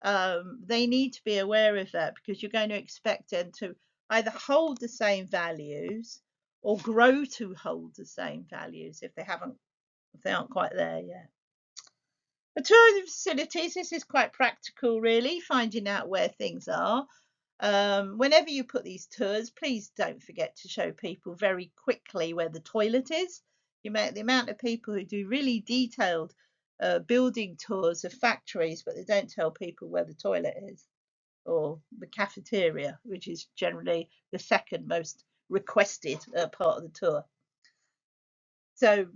they need to be aware of that, because you're going to expect them to either hold the same values or grow to hold the same values if they aren't quite there yet. The tour of the facilities, this is quite practical, really, finding out where things are. Whenever you put these tours, please don't forget to show people very quickly where the toilet is. The amount of people who do really detailed building tours of factories, but they don't tell people where the toilet is, or the cafeteria, which is generally the second most requested part of the tour. So,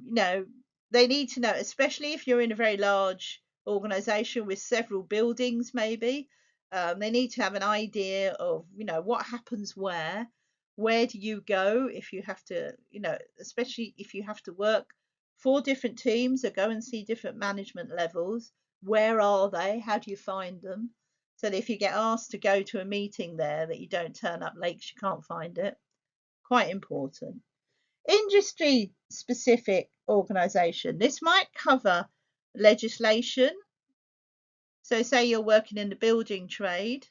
they need to know, especially if you're in a very large organization with several buildings, maybe. They need to have an idea of, what happens where do you go if you have to, especially if you have to work for different teams or go and see different management levels. Where are they? How do you find them? So that if you get asked to go to a meeting there, that you don't turn up late because you can't find it. Quite important. Industry specific organisation. This might cover legislation. So say you're working in the building trade.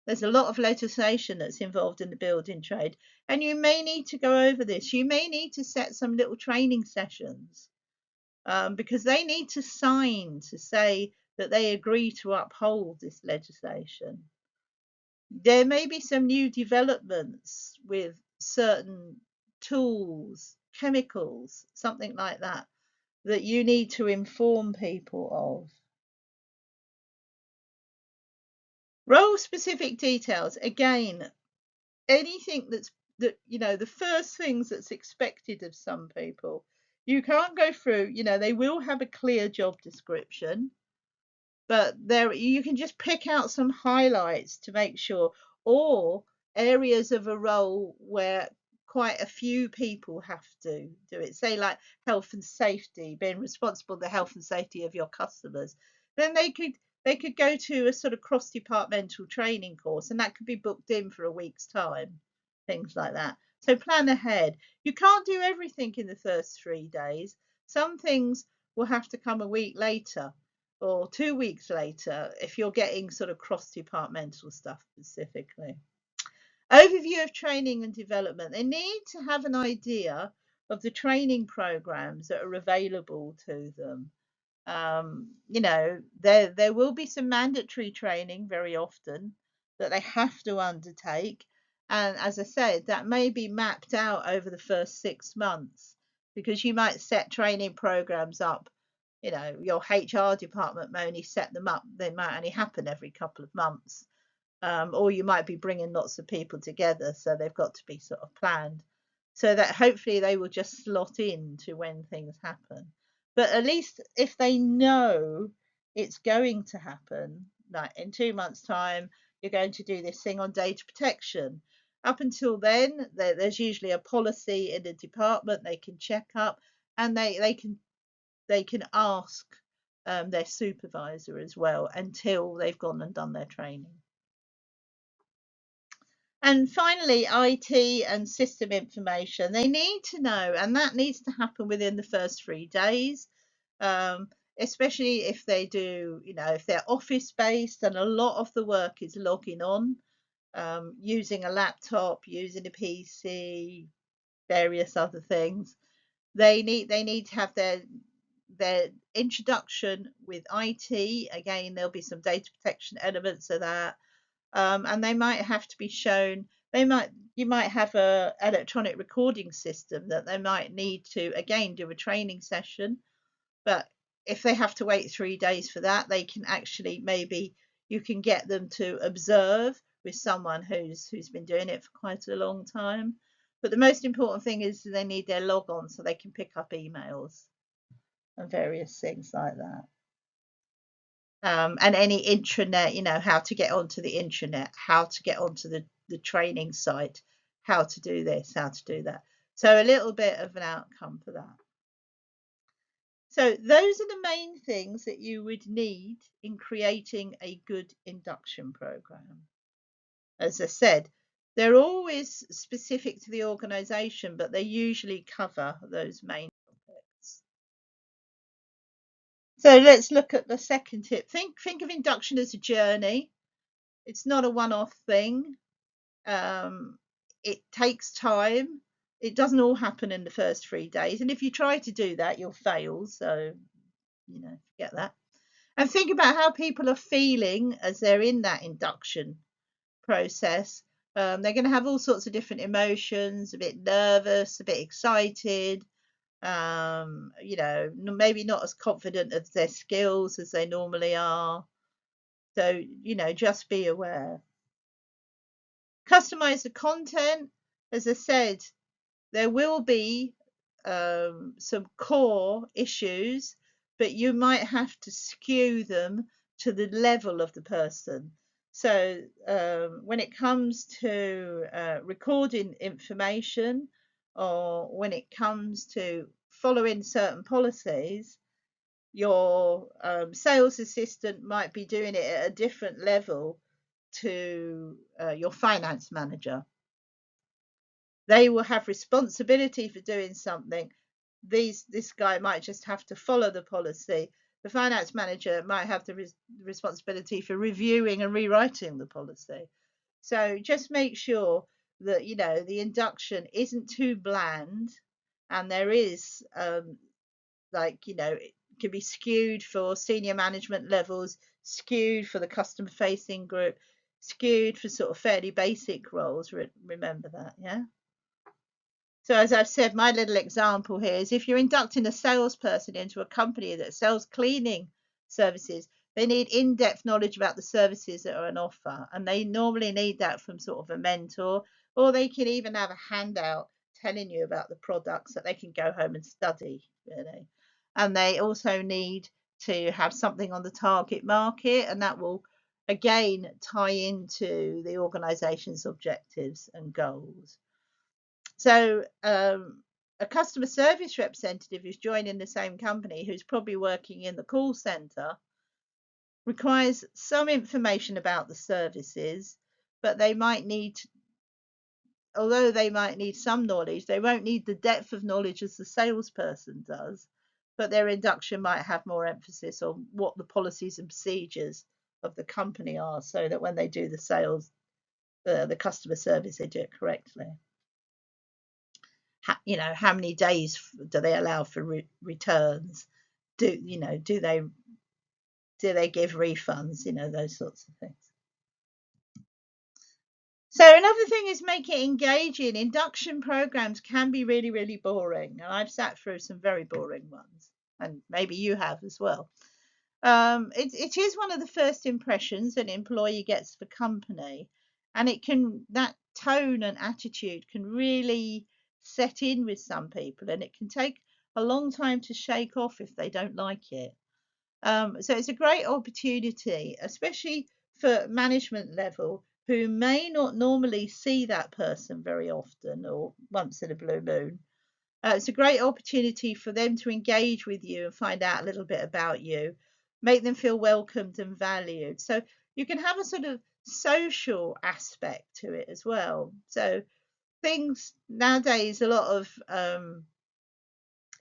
There's a lot of legislation that's involved in the building trade, and you may need to go over this. You may need to set some little training sessions, because they need to sign to say that they agree to uphold this legislation. There may be some new developments with certain tools, chemicals, something like that, that you need to inform people of. Role specific details. Again, anything the first things that's expected of some people. You can't go through, they will have a clear job description, but there you can just pick out some highlights to make sure, or areas of a role where quite a few people have to do it, say like health and safety, being responsible for the health and safety of your customers. Then they could go to a sort of cross departmental training course, and that could be booked in for a week's time, things like that. So plan ahead. You can't do everything in the first 3 days. Some things will have to come a week later or 2 weeks later if you're getting sort of cross departmental stuff specifically. Overview of training and development. They need to have an idea of the training programs that are available to them. There will be some mandatory training very often that they have to undertake. And as I said, that may be mapped out over the first 6 months, because you might set training programs up. Your HR department may only set them up, they might only happen every couple of months. Or you might be bringing lots of people together, so they've got to be sort of planned, so that hopefully they will just slot in to when things happen. But at least if they know it's going to happen, like in 2 months' time, you're going to do this thing on data protection. Up until then, there's usually a policy in the department they can check up, and they can ask their supervisor as well until they've gone and done their training. And finally, IT and system information. They need to know, and that needs to happen within the first 3 days, especially if they do, if they're office based and a lot of the work is logging on, using a laptop, using a PC, various other things. They need to have their introduction with IT. Again, there'll be some data protection elements of that. And they might have to be shown. You might have a electronic recording system that they might need to again do a training session. But if they have to wait 3 days for that, they can actually, maybe you can get them to observe with someone who's been doing it for quite a long time. But the most important thing is they need their log on so they can pick up emails and various things like that. And any intranet, how to get onto the intranet, how to get onto the training site, how to do this, how to do that. So a little bit of an outcome for that. So those are the main things that you would need in creating a good induction program. As I said, they're always specific to the organization, but they usually cover those main topics. So let's look at the second tip. Think of induction as a journey. It's not a one-off thing. It takes time. It doesn't all happen in the first 3 days. And if you try to do that, you'll fail. So, forget that. And think about how people are feeling as they're in that induction process. They're going to have all sorts of different emotions, a bit nervous, a bit excited, maybe not as confident of their skills as they normally are. So, just be aware. Customize the content. As I said, there will be some core issues, but you might have to skew them to the level of the person. So when it comes to recording information, or when it comes to following certain policies, your sales assistant might be doing it at a different level to your finance manager. They will have responsibility for doing something. This guy might just have to follow the policy. The finance manager might have the responsibility for reviewing and rewriting the policy. So just make sure that the induction isn't too bland, and there is it can be skewed for senior management levels, skewed for the customer facing group, skewed for sort of fairly basic roles. Remember that, yeah? So as I've said, my little example here is if you're inducting a salesperson into a company that sells cleaning services, they need in-depth knowledge about the services that are on offer. And they normally need that from sort of a mentor, or they can even have a handout telling you about the products that they can go home and study, really. And they also need to have something on the target market, and that will again tie into the organization's objectives and goals. So a customer service representative who's joining the same company, who's probably working in the call center, requires some information about the services, but although they might need some knowledge, they won't need the depth of knowledge as the salesperson does, but their induction might have more emphasis on what the policies and procedures of the company are, so that when they do the sales, the customer service, they do it correctly. How many days do they allow for returns? Do they give refunds? Those sorts of things. So another thing is make it engaging. Induction programs can be really, really boring, and I've sat through some very boring ones, and maybe you have as well. It is one of the first impressions an employee gets of a company, and that tone and attitude can really set in with some people, and it can take a long time to shake off if they don't like it. So it's a great opportunity, especially for management level, who may not normally see that person very often or once in a blue moon. It's a great opportunity for them to engage with you and find out a little bit about you, make them feel welcomed and valued. So you can have a sort of social aspect to it as well. So things nowadays, a lot of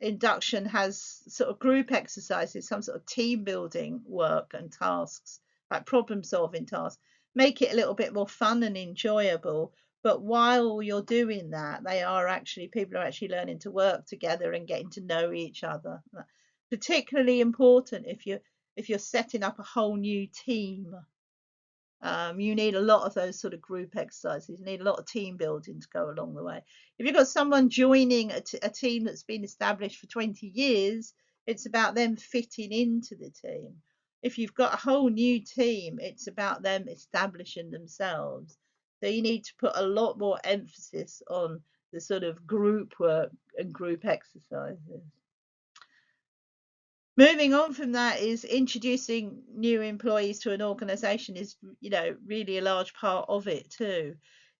induction has sort of group exercises, some sort of team building work and tasks, like problem solving tasks, make it a little bit more fun and enjoyable. But while you're doing that, people are actually learning to work together and getting to know each other. Particularly important if you're setting up a whole new team. You need a lot of those sort of group exercises. You need a lot of team building to go along the way. If you've got someone joining a team that's been established for 20 years, it's about them fitting into the team. If you've got a whole new team, it's about them establishing themselves. So you need to put a lot more emphasis on the sort of group work and group exercises. Moving on from that is introducing new employees to an organization is, really a large part of it too.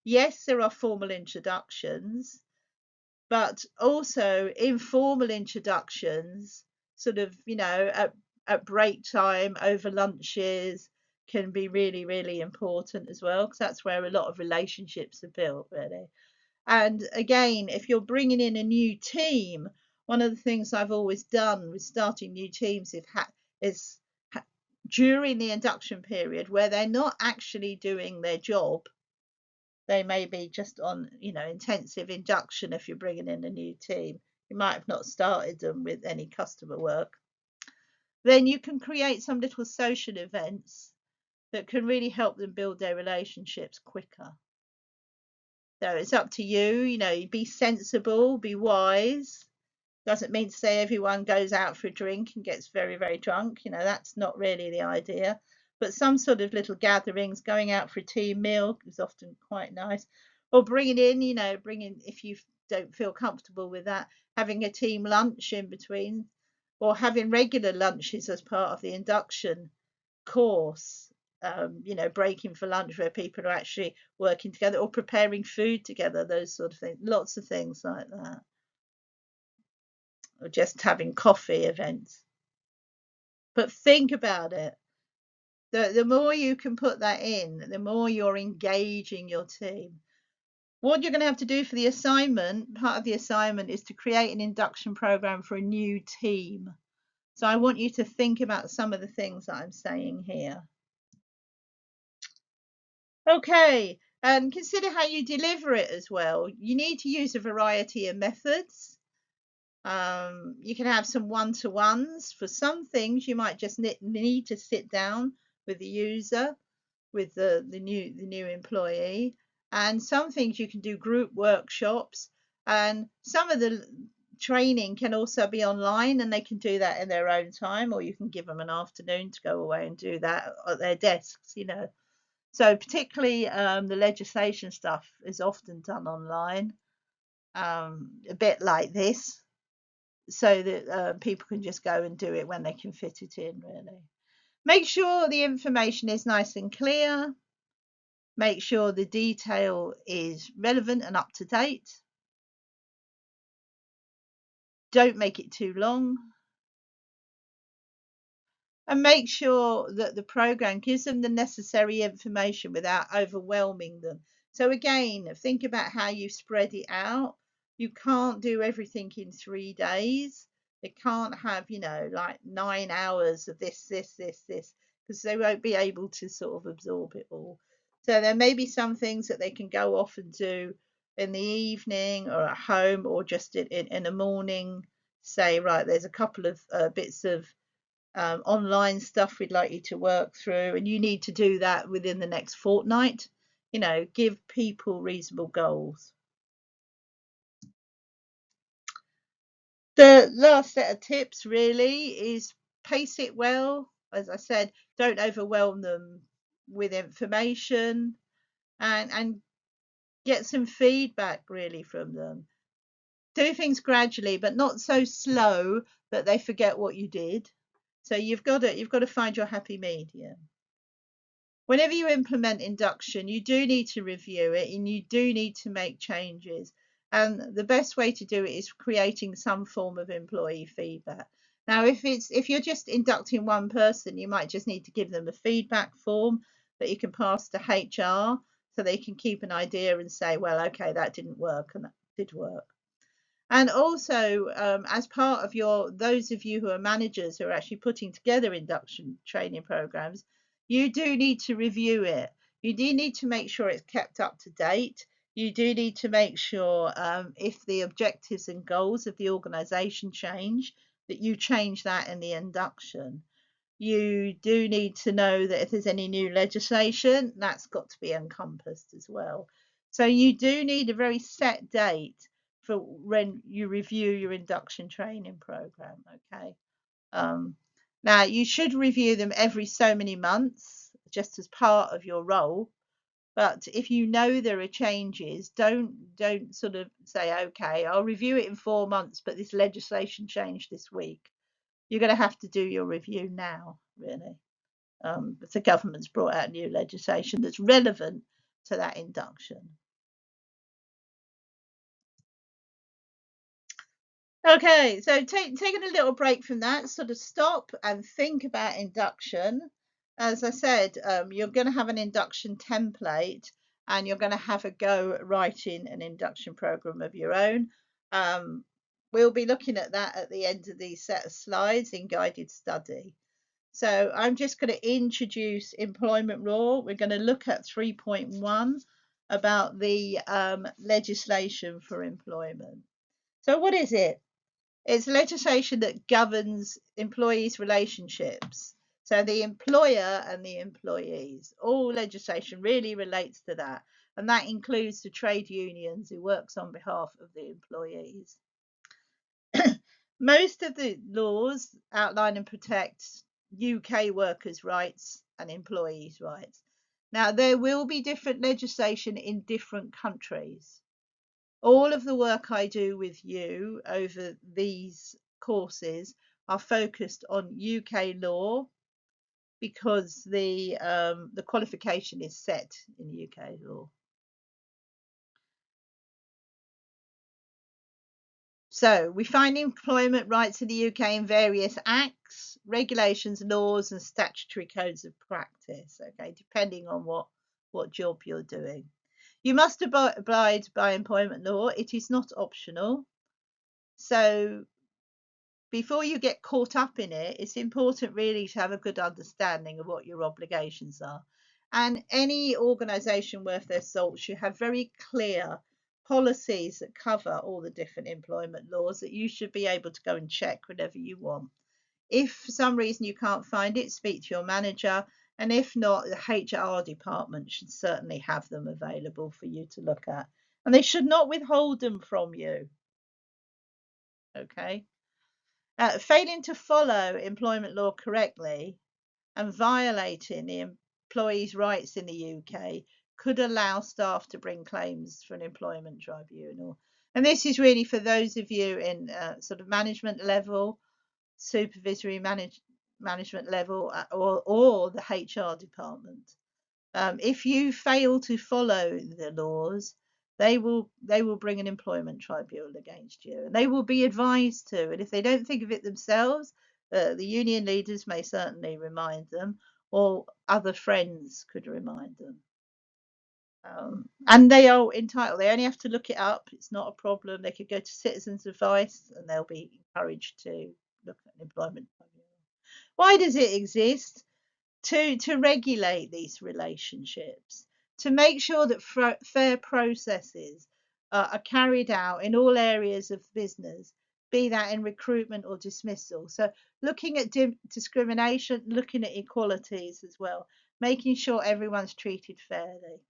Yes, there are formal introductions, but also informal introductions, sort of, at break time, over lunches, can be really, really important as well, because that's where a lot of relationships are built, really. And again, if you're bringing in a new team, one of the things I've always done with starting new teams is during the induction period where they're not actually doing their job, they may be just on, intensive induction. If you're bringing in a new team, you might have not started them with any customer work. Then you can create some little social events that can really help them build their relationships quicker. So it's up to you, be sensible, be wise. Doesn't mean to say everyone goes out for a drink and gets very, very drunk. That's not really the idea. But some sort of little gatherings, going out for a tea meal is often quite nice. Or bringing, if you don't feel comfortable with that, having a team lunch in between, or having regular lunches as part of the induction course. Breaking for lunch where people are actually working together or preparing food together, those sort of things. Lots of things like that. Or just having coffee events. But think about it. The more you can put that in, the more you're engaging your team. What you're going to have to do for the assignment, part of the assignment, is to create an induction program for a new team. So I want you to think about some of the things that I'm saying here. Okay, and consider how you deliver it as well. You need to use a variety of methods. You can have some one-to-ones. For some things, you might just need to sit down with the user, with the new employee, and some things you can do group workshops, and some of the training can also be online, and they can do that in their own time, or you can give them an afternoon to go away and do that at their desks. So particularly the legislation stuff is often done online, a bit like this, so that people can just go and do it when they can fit it in, really. Make sure the information is nice and clear. Make sure the detail is relevant and up to date. Don't make it too long. And make sure that the program gives them the necessary information without overwhelming them. So again, think about how you spread it out. You can't do everything in 3 days. They can't have, like 9 hours of this, because they won't be able to sort of absorb it all. So there may be some things that they can go off and do in the evening or at home or just in the morning. Say, right, there's a couple of bits of online stuff we'd like you to work through, and you need to do that within the next fortnight. Give people reasonable goals. The last set of tips really is pace it well. As I said, don't overwhelm them with information, and get some feedback really from them. Do things gradually, but not so slow that they forget what you did. So you've got to find your happy medium. Whenever you implement induction, you do need to review it and you do need to make changes. And the best way to do it is creating some form of employee feedback. Now, if you're just inducting one person, you might just need to give them a feedback form that you can pass to HR so they can keep an idea and say, well, okay, that didn't work and that did work. And also, as part of those of you who are managers who are actually putting together induction training programs, you do need to review it. You do need to make sure it's kept up to date. You do need to make sure if the objectives and goals of the organisation change, that you change that in the induction. You do need to know that if there's any new legislation, that's got to be encompassed as well. So you do need a very set date for when you review your induction training program. Okay. Um, Now you should review them every so many months, just as part of your role. But if you know there are changes, don't sort of say, okay, I'll review it in 4 months, but this legislation changed this week. You're going to have to do your review now, really. If the government's brought out new legislation that's relevant to that induction. Okay, so taking a little break from that, sort of stop and think about induction. As I said, you're going to have an induction template and you're going to have a go at writing an induction program of your own. We'll be looking at that at the end of these set of slides in guided study. So I'm just going to introduce employment law. We're going to look at 3.1 about the legislation for employment. So what is it? It's legislation that governs employees' relationships. So the employer and the employees, all legislation really relates to that. And that includes the trade unions who works on behalf of the employees. Most of the laws outline and protect UK workers' rights and employees' rights. Now, there will be different legislation in different countries. All of the work I do with you over these courses are focused on UK law because the qualification is set in UK law. So we find employment rights in the UK in various acts, regulations, laws, and statutory codes of practice. Okay, depending on what job you're doing. You must abide by employment law. It is not optional. So before you get caught up in it, it's important really to have a good understanding of what your obligations are. And any organisation worth their salt should have very clear policies that cover all the different employment laws that you should be able to go and check whenever you want. If for some reason you can't find it, speak to your manager. And if not, the HR department should certainly have them available for you to look at. And they should not withhold them from you. Okay. Failing to follow employment law correctly and violating the employee's rights in the UK could allow staff to bring claims for an employment tribunal. And this is really for those of you in sort of management level, supervisory management level, or the HR department. If you fail to follow the laws, they will bring an employment tribunal against you, and they will be advised to. And if they don't think of it themselves, the union leaders may certainly remind them, or other friends could remind them. And they are entitled. They only have to look it up. It's not a problem. They could go to Citizens Advice, and they'll be encouraged to look at an employment tribunal. Why does it exist? To regulate these relationships, to make sure that fair processes are carried out in all areas of business, be that in recruitment or dismissal. So looking at discrimination, looking at equalities as well, making sure everyone's treated fairly.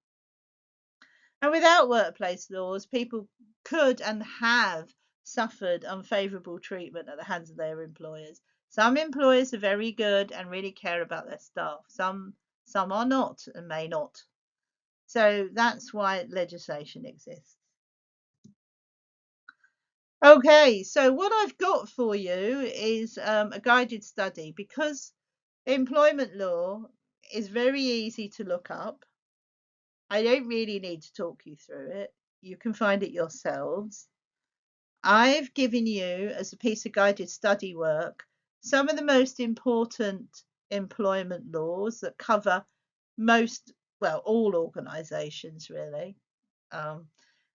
And without workplace laws, people could and have suffered unfavourable treatment at the hands of their employers. Some employers are very good and really care about their staff. Some are not and may not. So that's why legislation exists. Okay, so what I've got for you is a guided study, because employment law is very easy to look up. I don't really need to talk you through it. You can find it yourselves. I've given you, as a piece of guided study work, some of the most important employment laws that cover all organisations really.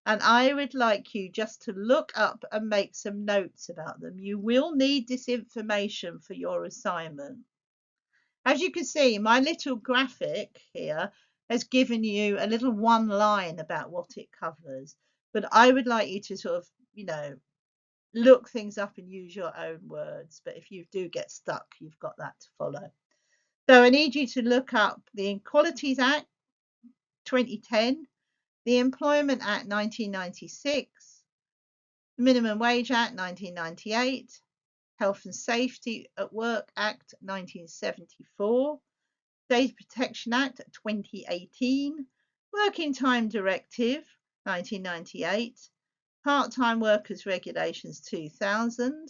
And I would like you just to look up and make some notes about them. You will need this information for your assignment. As you can see, my little graphic here has given you a little one line about what it covers. But I would like you to sort of, look things up and use your own words. But if you do get stuck, you've got that to follow. So I need you to look up the Equalities Act 2010, the Employment Act 1996, the Minimum Wage Act 1998, Health and Safety at Work Act 1974, Data Protection Act 2018, Working Time Directive 1998, Part-Time Workers Regulations 2000,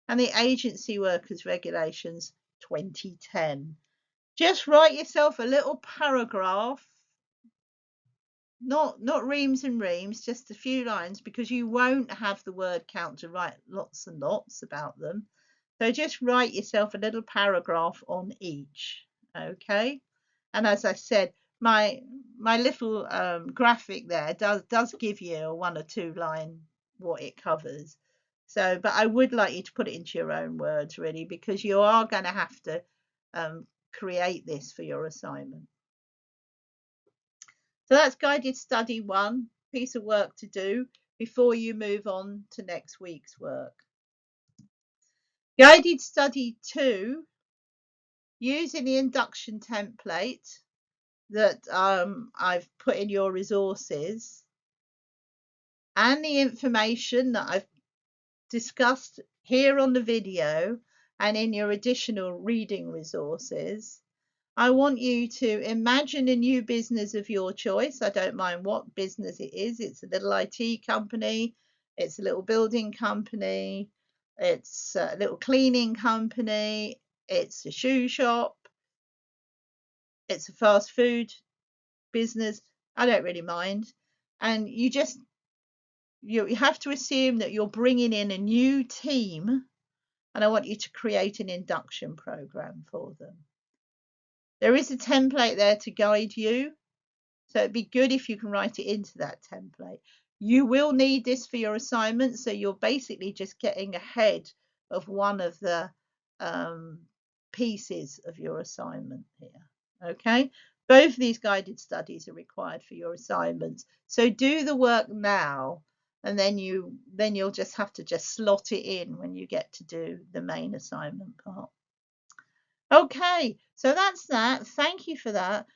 and the Agency Workers Regulations 2010. Just write yourself a little paragraph, not reams and reams, just a few lines, because you won't have the word count to write lots and lots about them. So just write yourself a little paragraph on each. Okay, and as I said, my little graphic there does give you a 1 or 2 line what it covers. So, but I would like you to put it into your own words really, because you are going to have to create this for your assignment. So that's guided study 1, piece of work to do before you move on to next week's work. Guided study 2, using the induction template that I've put in your resources and the information that I've discussed here on the video and in your additional reading resources. I want you to imagine a new business of your choice. I don't mind what business it is. It's a little IT company, it's a little building company, it's a little cleaning company, it's a shoe shop, it's a fast food business. I don't really mind. And you have to assume that you're bringing in a new team, and I want you to create an induction program for them. There is a template there to guide you, so it'd be good if you can write it into that template. You will need this for your assignment, so you're basically just getting ahead of one of the pieces of your assignment here. Okay, both of these guided studies are required for your assignments, so do the work now, and then you'll just have to slot it in when you get to do the main assignment part. Okay, so that's that. Thank you for that.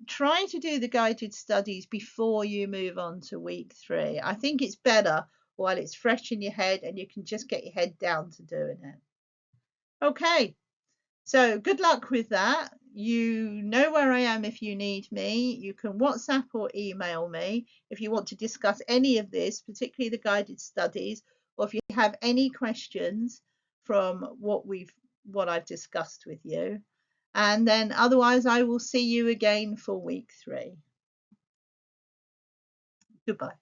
Try to do the guided studies before you move on to week 3. I think it's better while it's fresh in your head and you can just get your head down to doing it. Okay, so good luck with that. You know where I am if you need me. You can WhatsApp or email me if you want to discuss any of this, particularly the guided studies, or if you have any questions from what I've discussed with you. And then otherwise I will see you again for week 3. Goodbye.